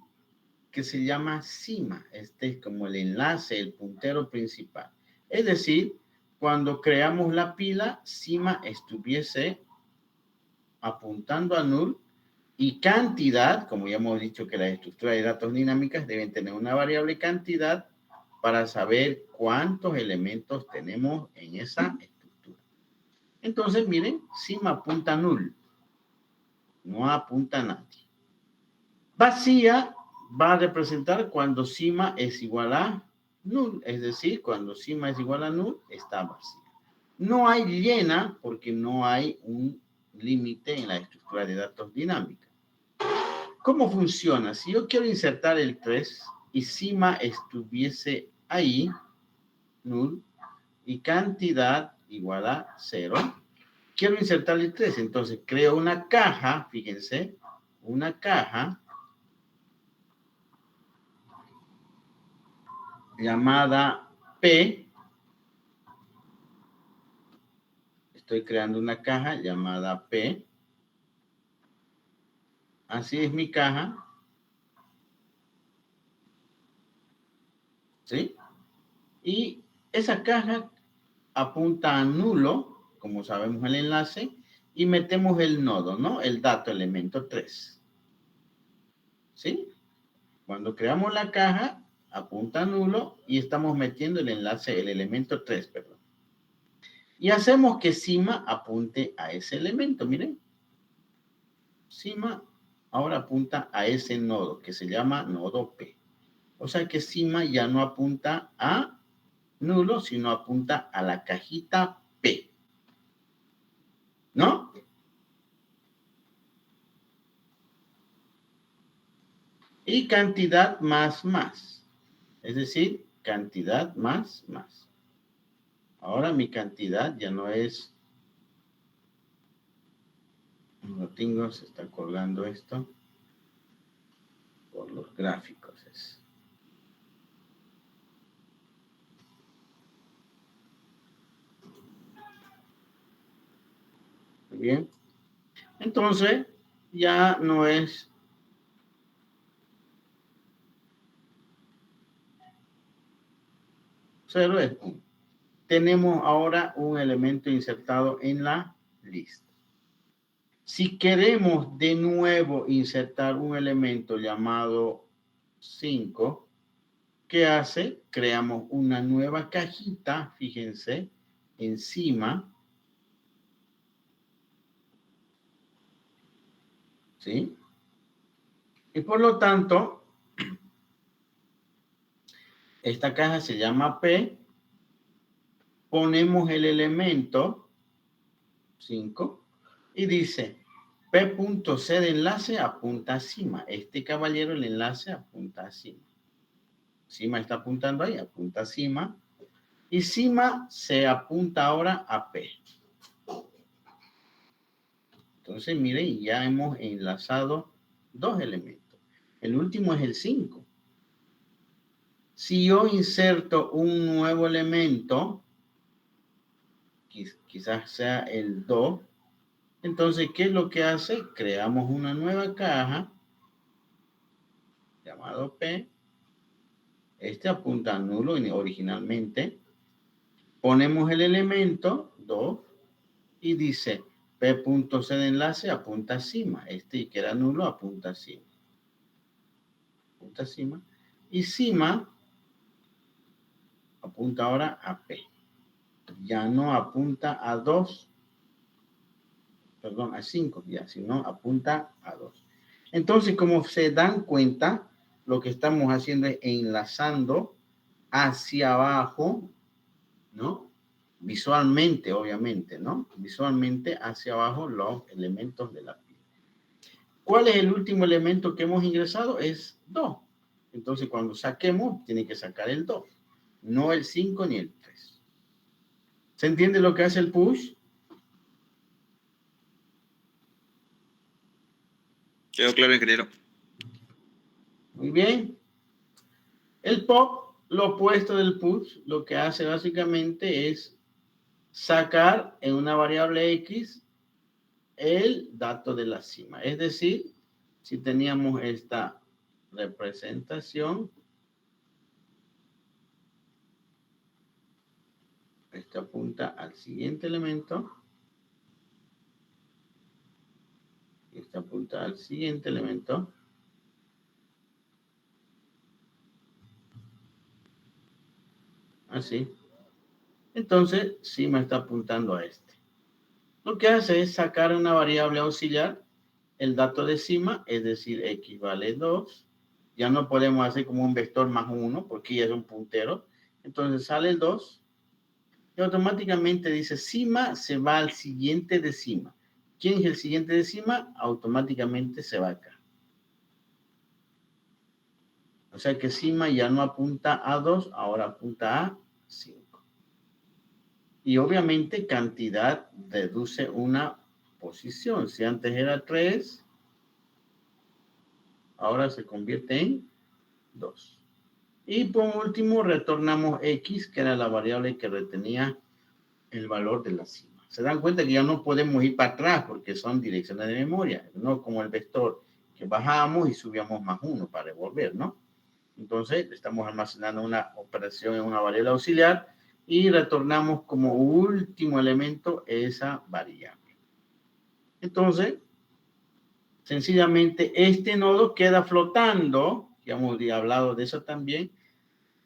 que se llama cima. Este es como el enlace, el puntero principal. Es decir, cuando creamos la pila, cima estuviese apuntando a null y cantidad, como ya hemos dicho que las estructuras de datos dinámicas deben tener una variable cantidad para saber cuántos elementos tenemos en esa estructura. Entonces, miren, cima apunta a null, no apunta a nadie. Vacía va a representar cuando cima es igual a null, es decir, cuando cima es igual a null, está vacía. No hay llena porque no hay un límite en la estructura de datos dinámica. ¿Cómo funciona? Si yo quiero insertar el 3 y cima estuviese ahí, null, y cantidad igual a 0, quiero insertar el 3, entonces creo una caja, fíjense, una caja llamada P. Estoy creando una caja llamada P. Así es mi caja. ¿Sí? Y esa caja apunta a nulo, como sabemos el enlace, y metemos el nodo, ¿no? El dato elemento 3. ¿Sí? Cuando creamos la caja, apunta a nulo y estamos metiendo el enlace, el elemento 3, perdón. Y hacemos que cima apunte a ese elemento, miren. Cima ahora apunta a ese nodo que se llama nodo P. O sea que cima ya no apunta a nulo, sino apunta a la cajita P. ¿No? Y cantidad más más. Es decir, cantidad más más. Ahora mi cantidad ya no es... No tengo, se está colgando esto. Por los gráficos es. Muy bien. Entonces, ya no es... Cero es 1. Tenemos ahora un elemento insertado en la lista. Si queremos de nuevo insertar un elemento llamado 5, ¿qué hace? Creamos una nueva cajita, fíjense, encima. ¿Sí? Y por lo tanto, esta caja se llama P. Ponemos el elemento 5 y dice P.C de enlace apunta a cima. Este caballero, el enlace apunta a cima. Cima está apuntando ahí, apunta a cima. Y cima se apunta ahora a P. Entonces, miren, ya hemos enlazado dos elementos. El último es el 5. Si yo inserto un nuevo elemento, quizás sea el 2, entonces, ¿qué es lo que hace? Creamos una nueva caja llamado P. Este apunta a nulo originalmente. Ponemos el elemento 2 y dice P.C de enlace apunta a cima. Este que era nulo apunta a cima. Apunta a cima. Y cima apunta ahora a P. Ya no apunta a 2, perdón, a 5 ya, sino apunta a 2. Entonces, como se dan cuenta, lo que estamos haciendo es enlazando hacia abajo, ¿no? Visualmente, obviamente, ¿no? Visualmente hacia abajo los elementos de la pila. ¿Cuál es el último elemento que hemos ingresado? Es 2. Entonces, cuando saquemos, tiene que sacar el 2, no el 5 ni el 3. ¿Se entiende lo que hace el push? Quedó claro, ingeniero. Muy bien. El pop, lo opuesto del push, lo que hace básicamente es sacar en una variable X el dato de la cima. Es decir, si teníamos esta representación, esta apunta al siguiente elemento, esta apunta al siguiente elemento, así. Entonces, cima está apuntando a este. Lo que hace es sacar una variable auxiliar, el dato de cima, es decir, X vale 2. Ya no podemos hacer como un vector más 1, porque ya es un puntero. Entonces sale el 2 y automáticamente dice cima se va al siguiente de cima. ¿Quién es el siguiente de cima? Automáticamente se va acá. O sea que cima ya no apunta a 2, ahora apunta a 5. Y obviamente cantidad deduce una posición. Si antes era 3, ahora se convierte en 2. Y por último retornamos X, que era la variable que retenía el valor de la cima. Se dan cuenta que ya no podemos ir para atrás porque son direcciones de memoria, no como el vector que bajamos y subíamos más 1 para devolver, ¿no? Entonces estamos almacenando una operación en una variable auxiliar y retornamos como último elemento esa variable. Entonces, sencillamente este nodo queda flotando, ya hemos hablado de eso también,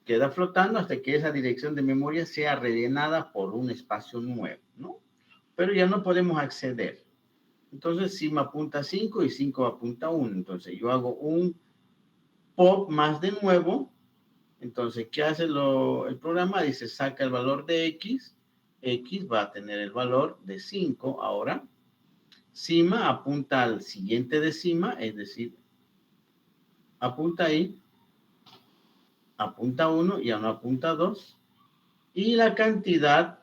queda flotando hasta que esa dirección de memoria sea rellenada por un espacio nuevo, ¿no? Pero ya no podemos acceder. Entonces, si me apunta 5 y 5 apunta 1, entonces yo hago un pop más de nuevo. Entonces, ¿qué hace el programa? Dice, saca el valor de X. X va a tener el valor de 5 ahora. Cima apunta al siguiente de cima, es decir, apunta ahí, apunta 1, ya no apunta 2. Y la cantidad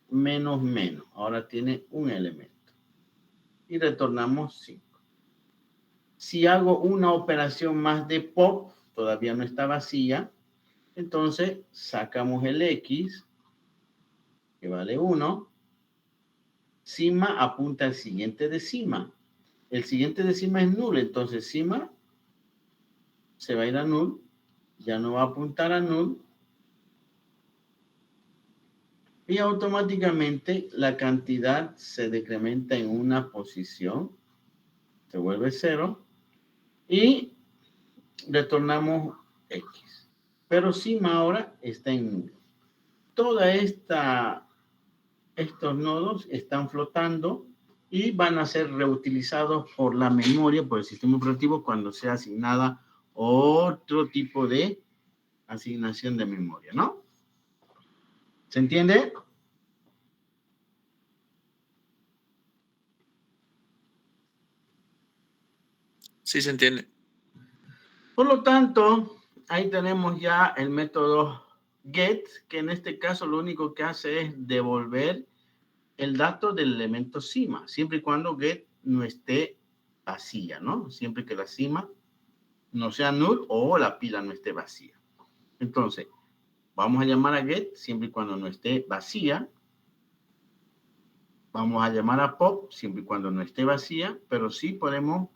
menos menos, ahora tiene un elemento. Y retornamos 5. Si hago una operación más de pop, todavía no está vacía, entonces sacamos el X, que vale 1. Cima apunta al siguiente de cima. El siguiente de cima es null, entonces cima se va a ir a null, ya no va a apuntar a null. Y automáticamente la cantidad se decrementa en una posición, se vuelve 0 y retornamos X. Pero cima ahora está en null. Toda estos nodos están flotando y van a ser reutilizados por la memoria, por el sistema operativo, cuando sea asignada otro tipo de asignación de memoria, ¿no? ¿Se entiende? Sí se entiende. Por lo tanto, ahí tenemos ya el método get, que en este caso lo único que hace es devolver el dato del elemento cima, siempre y cuando get no esté vacía, ¿no? Siempre que la cima no sea null o la pila no esté vacía. Entonces, vamos a llamar a get siempre y cuando no esté vacía. Vamos a llamar a pop siempre y cuando no esté vacía, pero sí podemos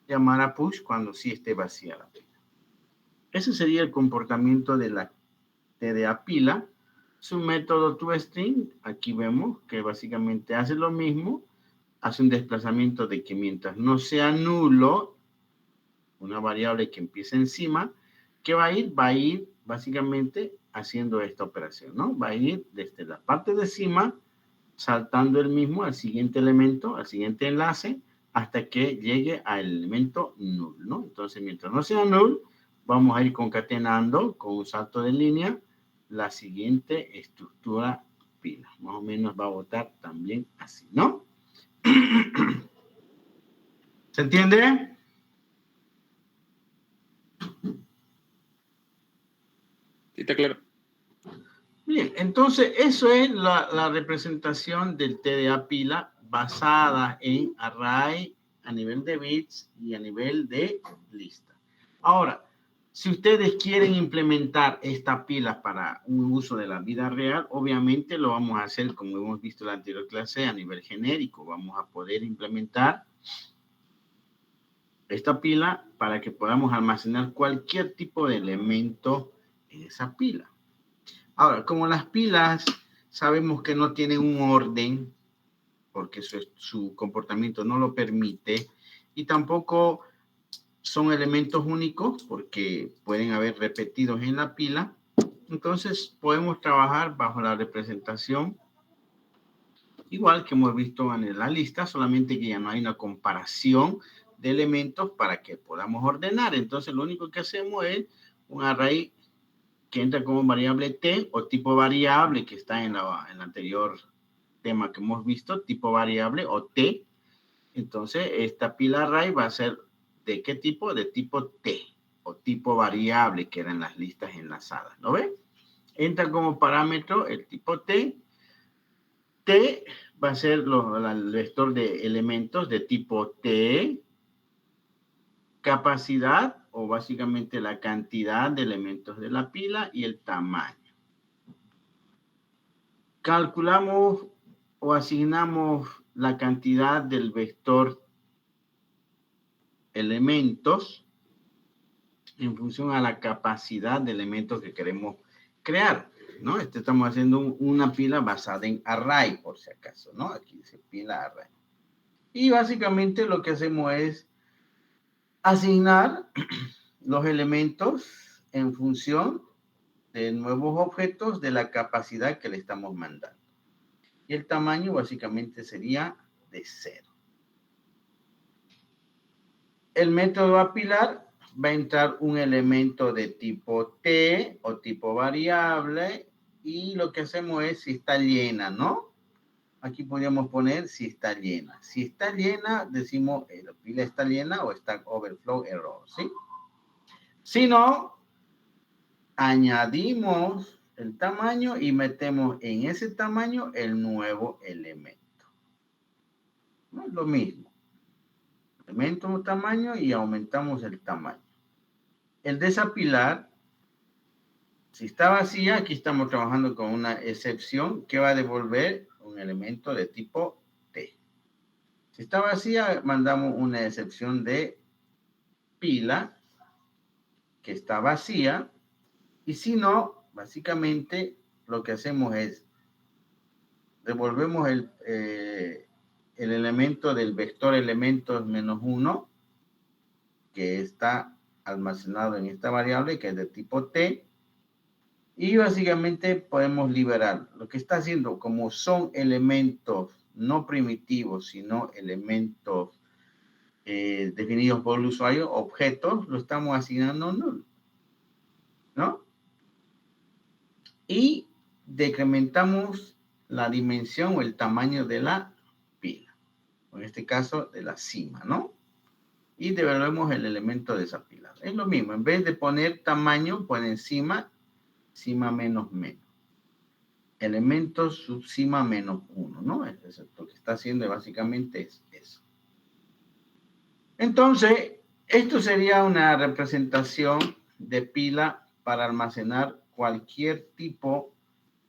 llamar a push cuando sí esté vacía la pila. Ese sería el comportamiento de la TDA pila. Su método toString, aquí vemos que básicamente hace lo mismo, hace un desplazamiento de que mientras no sea nulo, una variable que empieza encima, ¿qué va a ir? Va a ir básicamente haciendo esta operación, ¿no? Va a ir desde la parte de cima, saltando el mismo al siguiente elemento, al siguiente enlace, hasta que llegue al elemento null, ¿no? Entonces, mientras no sea null, vamos a ir concatenando con un salto de línea la siguiente estructura pila. Más o menos va a votar también así, ¿no? ¿Se entiende? Sí, está claro. Bien, entonces eso es la representación del TDA pila basada en array a nivel de bits y a nivel de lista. Ahora, si ustedes quieren implementar esta pila para un uso de la vida real, obviamente lo vamos a hacer como hemos visto en la anterior clase a nivel genérico. Vamos a poder implementar esta pila para que podamos almacenar cualquier tipo de elemento en esa pila. Ahora, como las pilas sabemos que no tienen un orden, porque su comportamiento no lo permite, y tampoco son elementos únicos, porque pueden haber repetidos en la pila, entonces podemos trabajar bajo la representación, igual que hemos visto en la lista, solamente que ya no hay una comparación de elementos para que podamos ordenar. Entonces, lo único que hacemos es un array que entra como variable t o tipo variable que está en el anterior tema que hemos visto, tipo variable o t. Entonces, esta pila array va a ser ¿de qué tipo? De tipo t o tipo variable que eran las listas enlazadas. ¿Lo ven? Entra como parámetro el tipo t. T va a ser el vector de elementos de tipo t, capacidad o básicamente la cantidad de elementos de la pila y el tamaño. Calculamos o asignamos la cantidad del vector elementos en función a la capacidad de elementos que queremos crear, ¿no? Estamos haciendo una pila basada en array, por si acaso, ¿no? Aquí dice pila array. Y básicamente lo que hacemos es asignar los elementos en función de nuevos objetos de la capacidad que le estamos mandando. Y el tamaño básicamente sería de 0. El método apilar va a entrar un elemento de tipo t o tipo variable y lo que hacemos es si está llena, ¿no? Aquí podríamos poner si está llena. Si está llena, decimos la pila está llena o está overflow error, ¿sí? Si no, añadimos el tamaño y metemos en ese tamaño el nuevo elemento. No es lo mismo. Elemento tamaño y aumentamos el tamaño. El desapilar, si está vacía, aquí estamos trabajando con una excepción que va a devolver un elemento de tipo T. Si está vacía, mandamos una excepción de pila que está vacía. Y si no, básicamente lo que hacemos es devolvemos el elemento del vector elementos menos 1 que está almacenado en esta variable que es de tipo T y básicamente podemos liberar. Lo que está haciendo, como son elementos no primitivos, sino elementos definidos por el usuario, objetos, lo estamos asignando null, ¿no? Y decrementamos la dimensión o el tamaño de la pila, en este caso de la cima, ¿no? Y devolvemos el elemento de esa pila. Es lo mismo, en vez de poner tamaño, pone cima menos menos. Elementos subcima menos 1, ¿no? Eso, lo que está haciendo básicamente es eso. Entonces, esto sería una representación de pila para almacenar cualquier tipo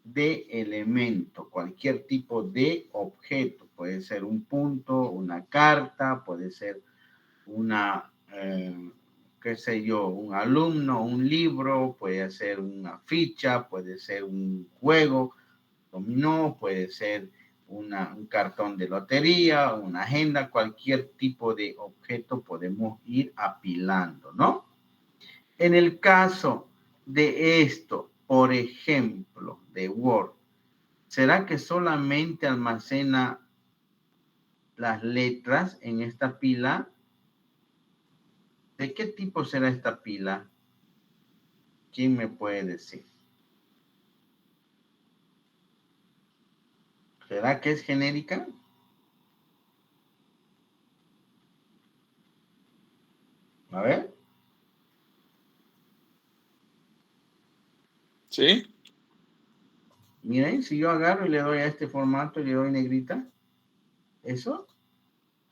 de elemento, cualquier tipo de objeto. Puede ser un punto, una carta, puede ser una, qué sé yo, un alumno, un libro, puede ser una ficha, puede ser un juego, dominó, puede ser un cartón de lotería, una agenda, cualquier tipo de objeto podemos ir apilando, ¿no? En el caso de esto, por ejemplo, de Word, ¿será que solamente almacena las letras en esta pila. ¿De qué tipo será esta pila? ¿Quién me puede decir? ¿Será que es genérica? A ver. ¿Sí? Miren, si yo agarro y le doy a este formato y le doy negrita, eso,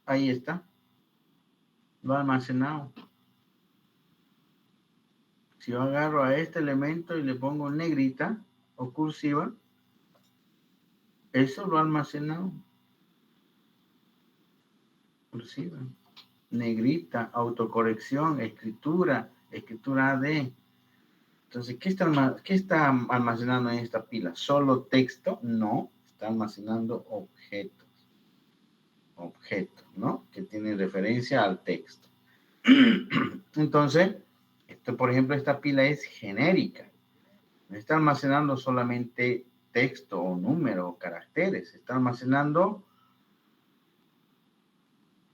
ahí está. Lo almacenado. Si yo agarro a este elemento y le pongo negrita o cursiva, eso lo almacenado. Cursiva. Negrita, autocorrección, escritura, escritura AD. Entonces, ¿qué está almacenando en esta pila? ¿Solo texto? No, está almacenando objetos. Objetos, ¿no? Que tienen referencia al texto. Entonces, por ejemplo, esta pila es genérica. No está almacenando solamente texto o número o caracteres. Está almacenando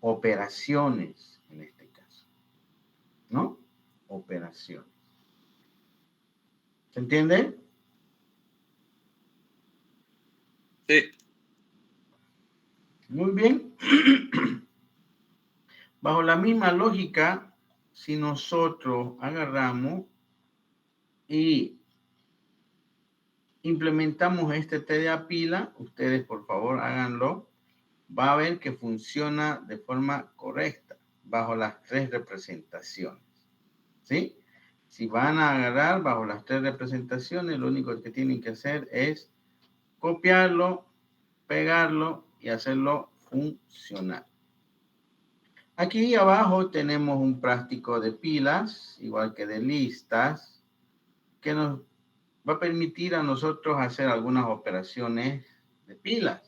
operaciones en este caso. ¿No? Operaciones. ¿Se entiende? Sí. Muy bien. Bajo la misma lógica, si nosotros agarramos y implementamos este TDA pila, ustedes por favor háganlo, va a ver que funciona de forma correcta bajo las 3 representaciones. ¿Sí? Si van a agarrar bajo las 3 representaciones, lo único que tienen que hacer es copiarlo, pegarlo y hacerlo funcionar. Aquí abajo tenemos un práctico de pilas, igual que de listas, que nos va a permitir a nosotros hacer algunas operaciones de pilas.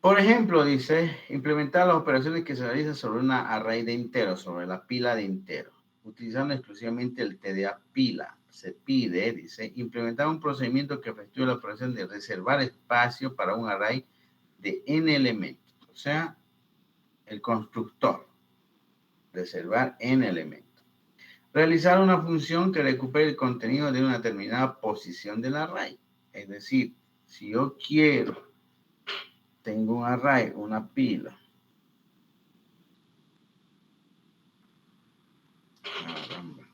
Por ejemplo, dice, implementar las operaciones que se realizan sobre una array de enteros, sobre la pila de enteros, utilizando exclusivamente el TDA pila. Se pide, dice, implementar un procedimiento que efectúe la operación de reservar espacio para un array de n elementos, o sea, el constructor, reservar n elementos. Realizar una función que recupere el contenido de una determinada posición del array. Es decir, si yo quiero, tengo un array, una pila. Caramba.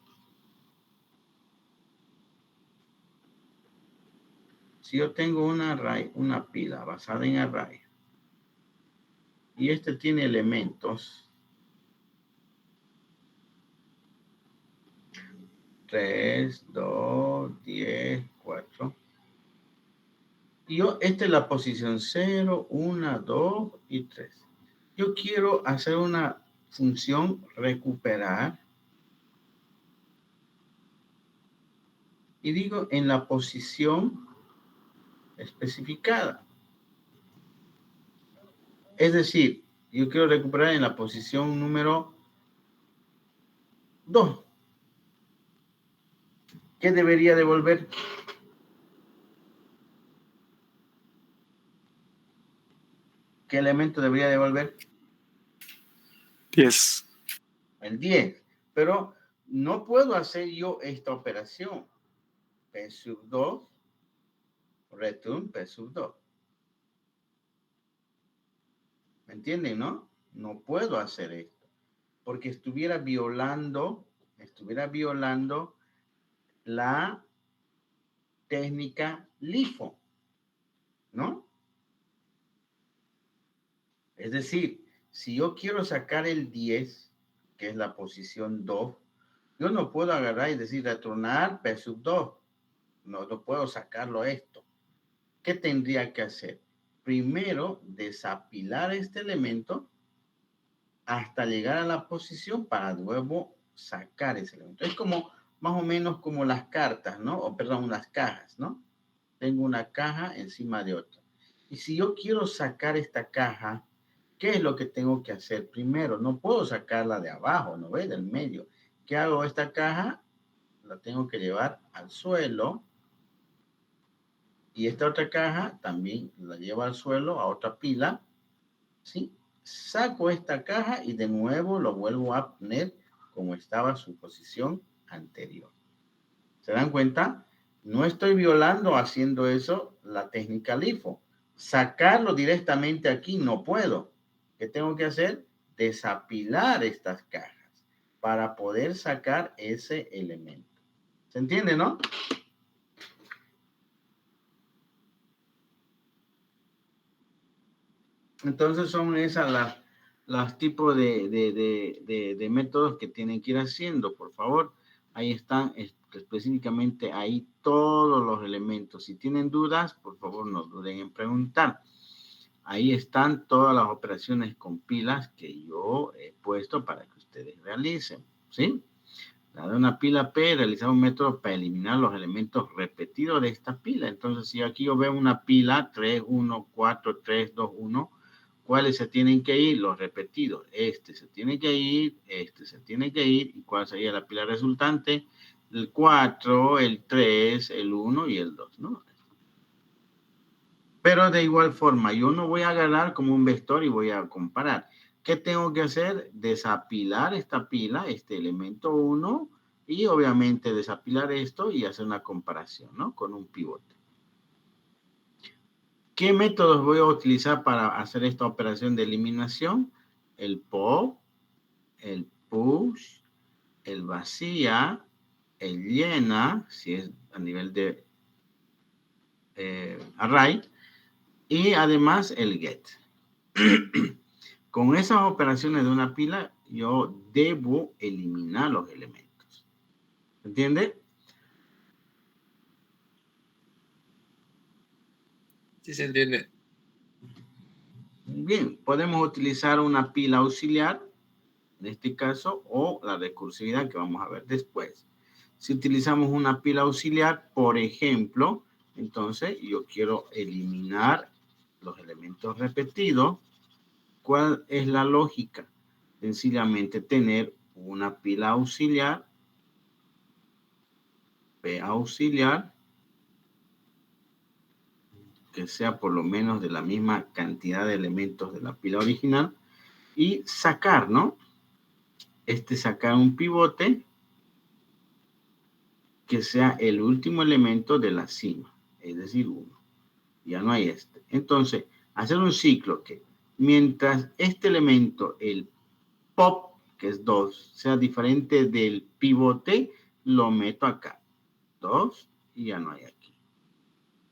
Si yo tengo un array, una pila basada en array, y este tiene elementos 3, 2, 10, 4. Y yo, esta es la posición 0, 1, 2 y 3. Yo quiero hacer una función recuperar. Y digo en la posición especificada. Es decir, yo quiero recuperar en la posición número 2. ¿Qué debería devolver? ¿Qué elemento debería devolver? 10. El 10. Pero no puedo hacer yo esta operación. P sub 2, return P sub 2. ¿Me entienden, no? No puedo hacer esto. Porque estuviera violando la técnica LIFO, ¿no? Es decir, si yo quiero sacar el 10, que es la posición 2, yo no puedo agarrar y decir retornar P sub 2. No puedo sacarlo esto. ¿Qué tendría que hacer? Primero, desapilar este elemento hasta llegar a la posición para luego sacar ese elemento. Es como, más o menos como las cartas, ¿no? O perdón, las cajas, ¿no? Tengo una caja encima de otra. Y si yo quiero sacar esta caja, ¿qué es lo que tengo que hacer? Primero, no puedo sacarla de abajo, ¿no ves? Del medio. ¿Qué hago? Esta caja la tengo que llevar al suelo Y esta otra caja también la llevo al suelo, a otra pila, ¿sí? Saco esta caja y de nuevo lo vuelvo a poner como estaba su posición anterior. ¿Se dan cuenta? No estoy violando haciendo eso la técnica LIFO. Sacarlo directamente aquí no puedo. ¿Qué tengo que hacer? Desapilar estas cajas para poder sacar ese elemento. ¿Se entiende, no? Entonces son esas las tipos de métodos que tienen que ir haciendo, por favor. Ahí están específicamente ahí todos los elementos. Si tienen dudas, por favor no duden en preguntar. Ahí están todas las operaciones con pilas que yo he puesto para que ustedes realicen, ¿sí? La de una pila P, realizar un método para eliminar los elementos repetidos de esta pila. Entonces, si aquí yo veo una pila 3, 1, 4, 3, 2, 1, ¿cuáles se tienen que ir? Los repetidos. Este se tiene que ir, este se tiene que ir. ¿Y cuál sería la pila resultante? El 4, el 3, el 1 y el 2, ¿no? Pero de igual forma, yo no voy a agarrar como un vector y voy a comparar. ¿Qué tengo que hacer? Desapilar esta pila, este elemento 1, y obviamente desapilar esto y hacer una comparación, ¿no? Con un pivote. ¿Qué métodos voy a utilizar para hacer esta operación de eliminación? El pop, el push, el vacía, el llena, si es a nivel de array, y además el get. Con esas operaciones de una pila, yo debo eliminar los elementos. ¿Entiende? Sí se entiende. Bien, podemos utilizar una pila auxiliar, en este caso, o la recursividad que vamos a ver después. Si utilizamos una pila auxiliar, por ejemplo, entonces yo quiero eliminar los elementos repetidos. ¿Cuál es la lógica? Sencillamente tener una pila auxiliar, P auxiliar, que sea por lo menos de la misma cantidad de elementos de la pila original, y sacar, ¿no? Sacar un pivote que sea el último elemento de la cima, es decir, 1. Ya no hay este. Entonces, hacer un ciclo que mientras este elemento, el pop, que es 2, sea diferente del pivote, lo meto acá. 2 y ya no hay aquí.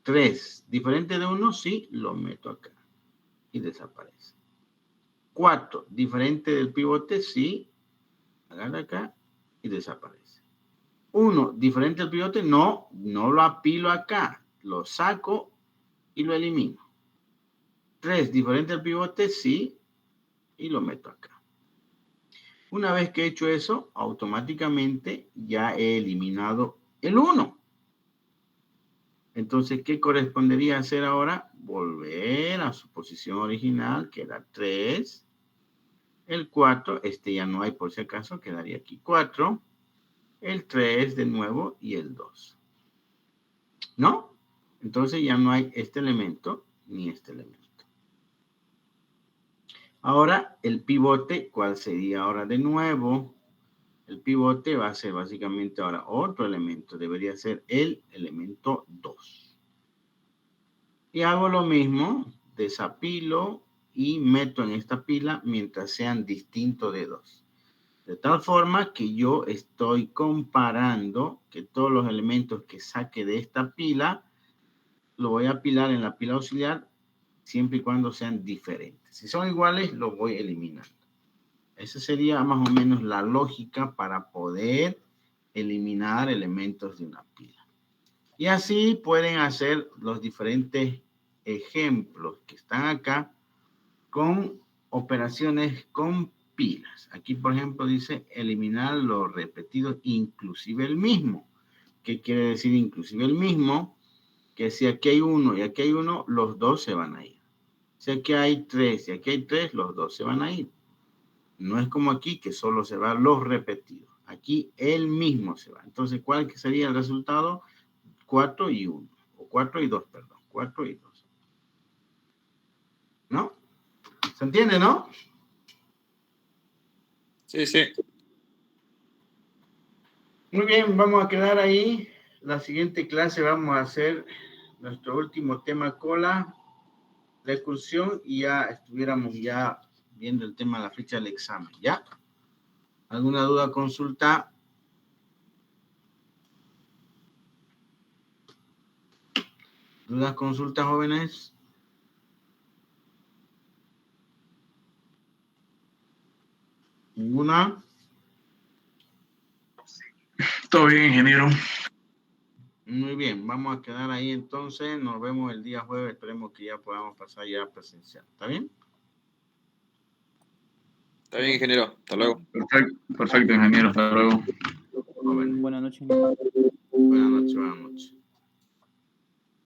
3, diferente de 1, sí, lo meto acá y desaparece. 4, diferente del pivote, sí, agarra acá y desaparece. 1, diferente del pivote, no lo apilo acá, lo saco y lo elimino. 3, diferente del pivote, sí, y lo meto acá. Una vez que he hecho eso, automáticamente ya he eliminado el 1. Entonces, ¿qué correspondería hacer ahora? Volver a su posición original, que era 3. El 4, ya no hay por si acaso, quedaría aquí 4. El 3 de nuevo y el 2. ¿No? Entonces ya no hay este elemento ni este elemento. Ahora, el pivote, ¿cuál sería ahora de nuevo? El pivote va a ser básicamente ahora otro elemento. Debería ser el elemento 2. Y hago lo mismo, desapilo y meto en esta pila mientras sean distintos de 2. De tal forma que yo estoy comparando que todos los elementos que saque de esta pila, lo voy a apilar en la pila auxiliar siempre y cuando sean diferentes. Si son iguales, los voy eliminando. Esa sería más o menos la lógica para poder eliminar elementos de una pila. Y así pueden hacer los diferentes ejemplos que están acá con operaciones con pilas. Aquí, por ejemplo, dice eliminar los repetidos, inclusive el mismo. ¿Qué quiere decir inclusive el mismo? Que si aquí hay 1 y aquí hay 1, los dos se van a ir. Si aquí hay 3 y aquí hay 3, los dos se van a ir. No es como aquí que solo se van los repetidos. Aquí el mismo se va. Entonces, ¿cuál sería el resultado? 4 y 1. O 4 y 2, perdón. 4 y 2. ¿No? ¿Se entiende, no? Sí, sí. Muy bien, vamos a quedar ahí. La siguiente clase vamos a hacer nuestro último tema cola, la excursión, y ya estuviéramos ya viendo el tema de la fecha del examen, ¿ya? ¿Alguna duda, consulta? ¿Dudas, consultas, jóvenes? ¿Ninguna? Todo bien, ingeniero. Muy bien, vamos a quedar ahí entonces. Nos vemos el día jueves. Esperemos que ya podamos pasar ya presencial. ¿Está bien? Está bien, ingeniero. Hasta luego. Perfecto, ingeniero. Hasta luego. Jóvenes. Buenas noches, ingeniero. Buenas noches, buenas noches.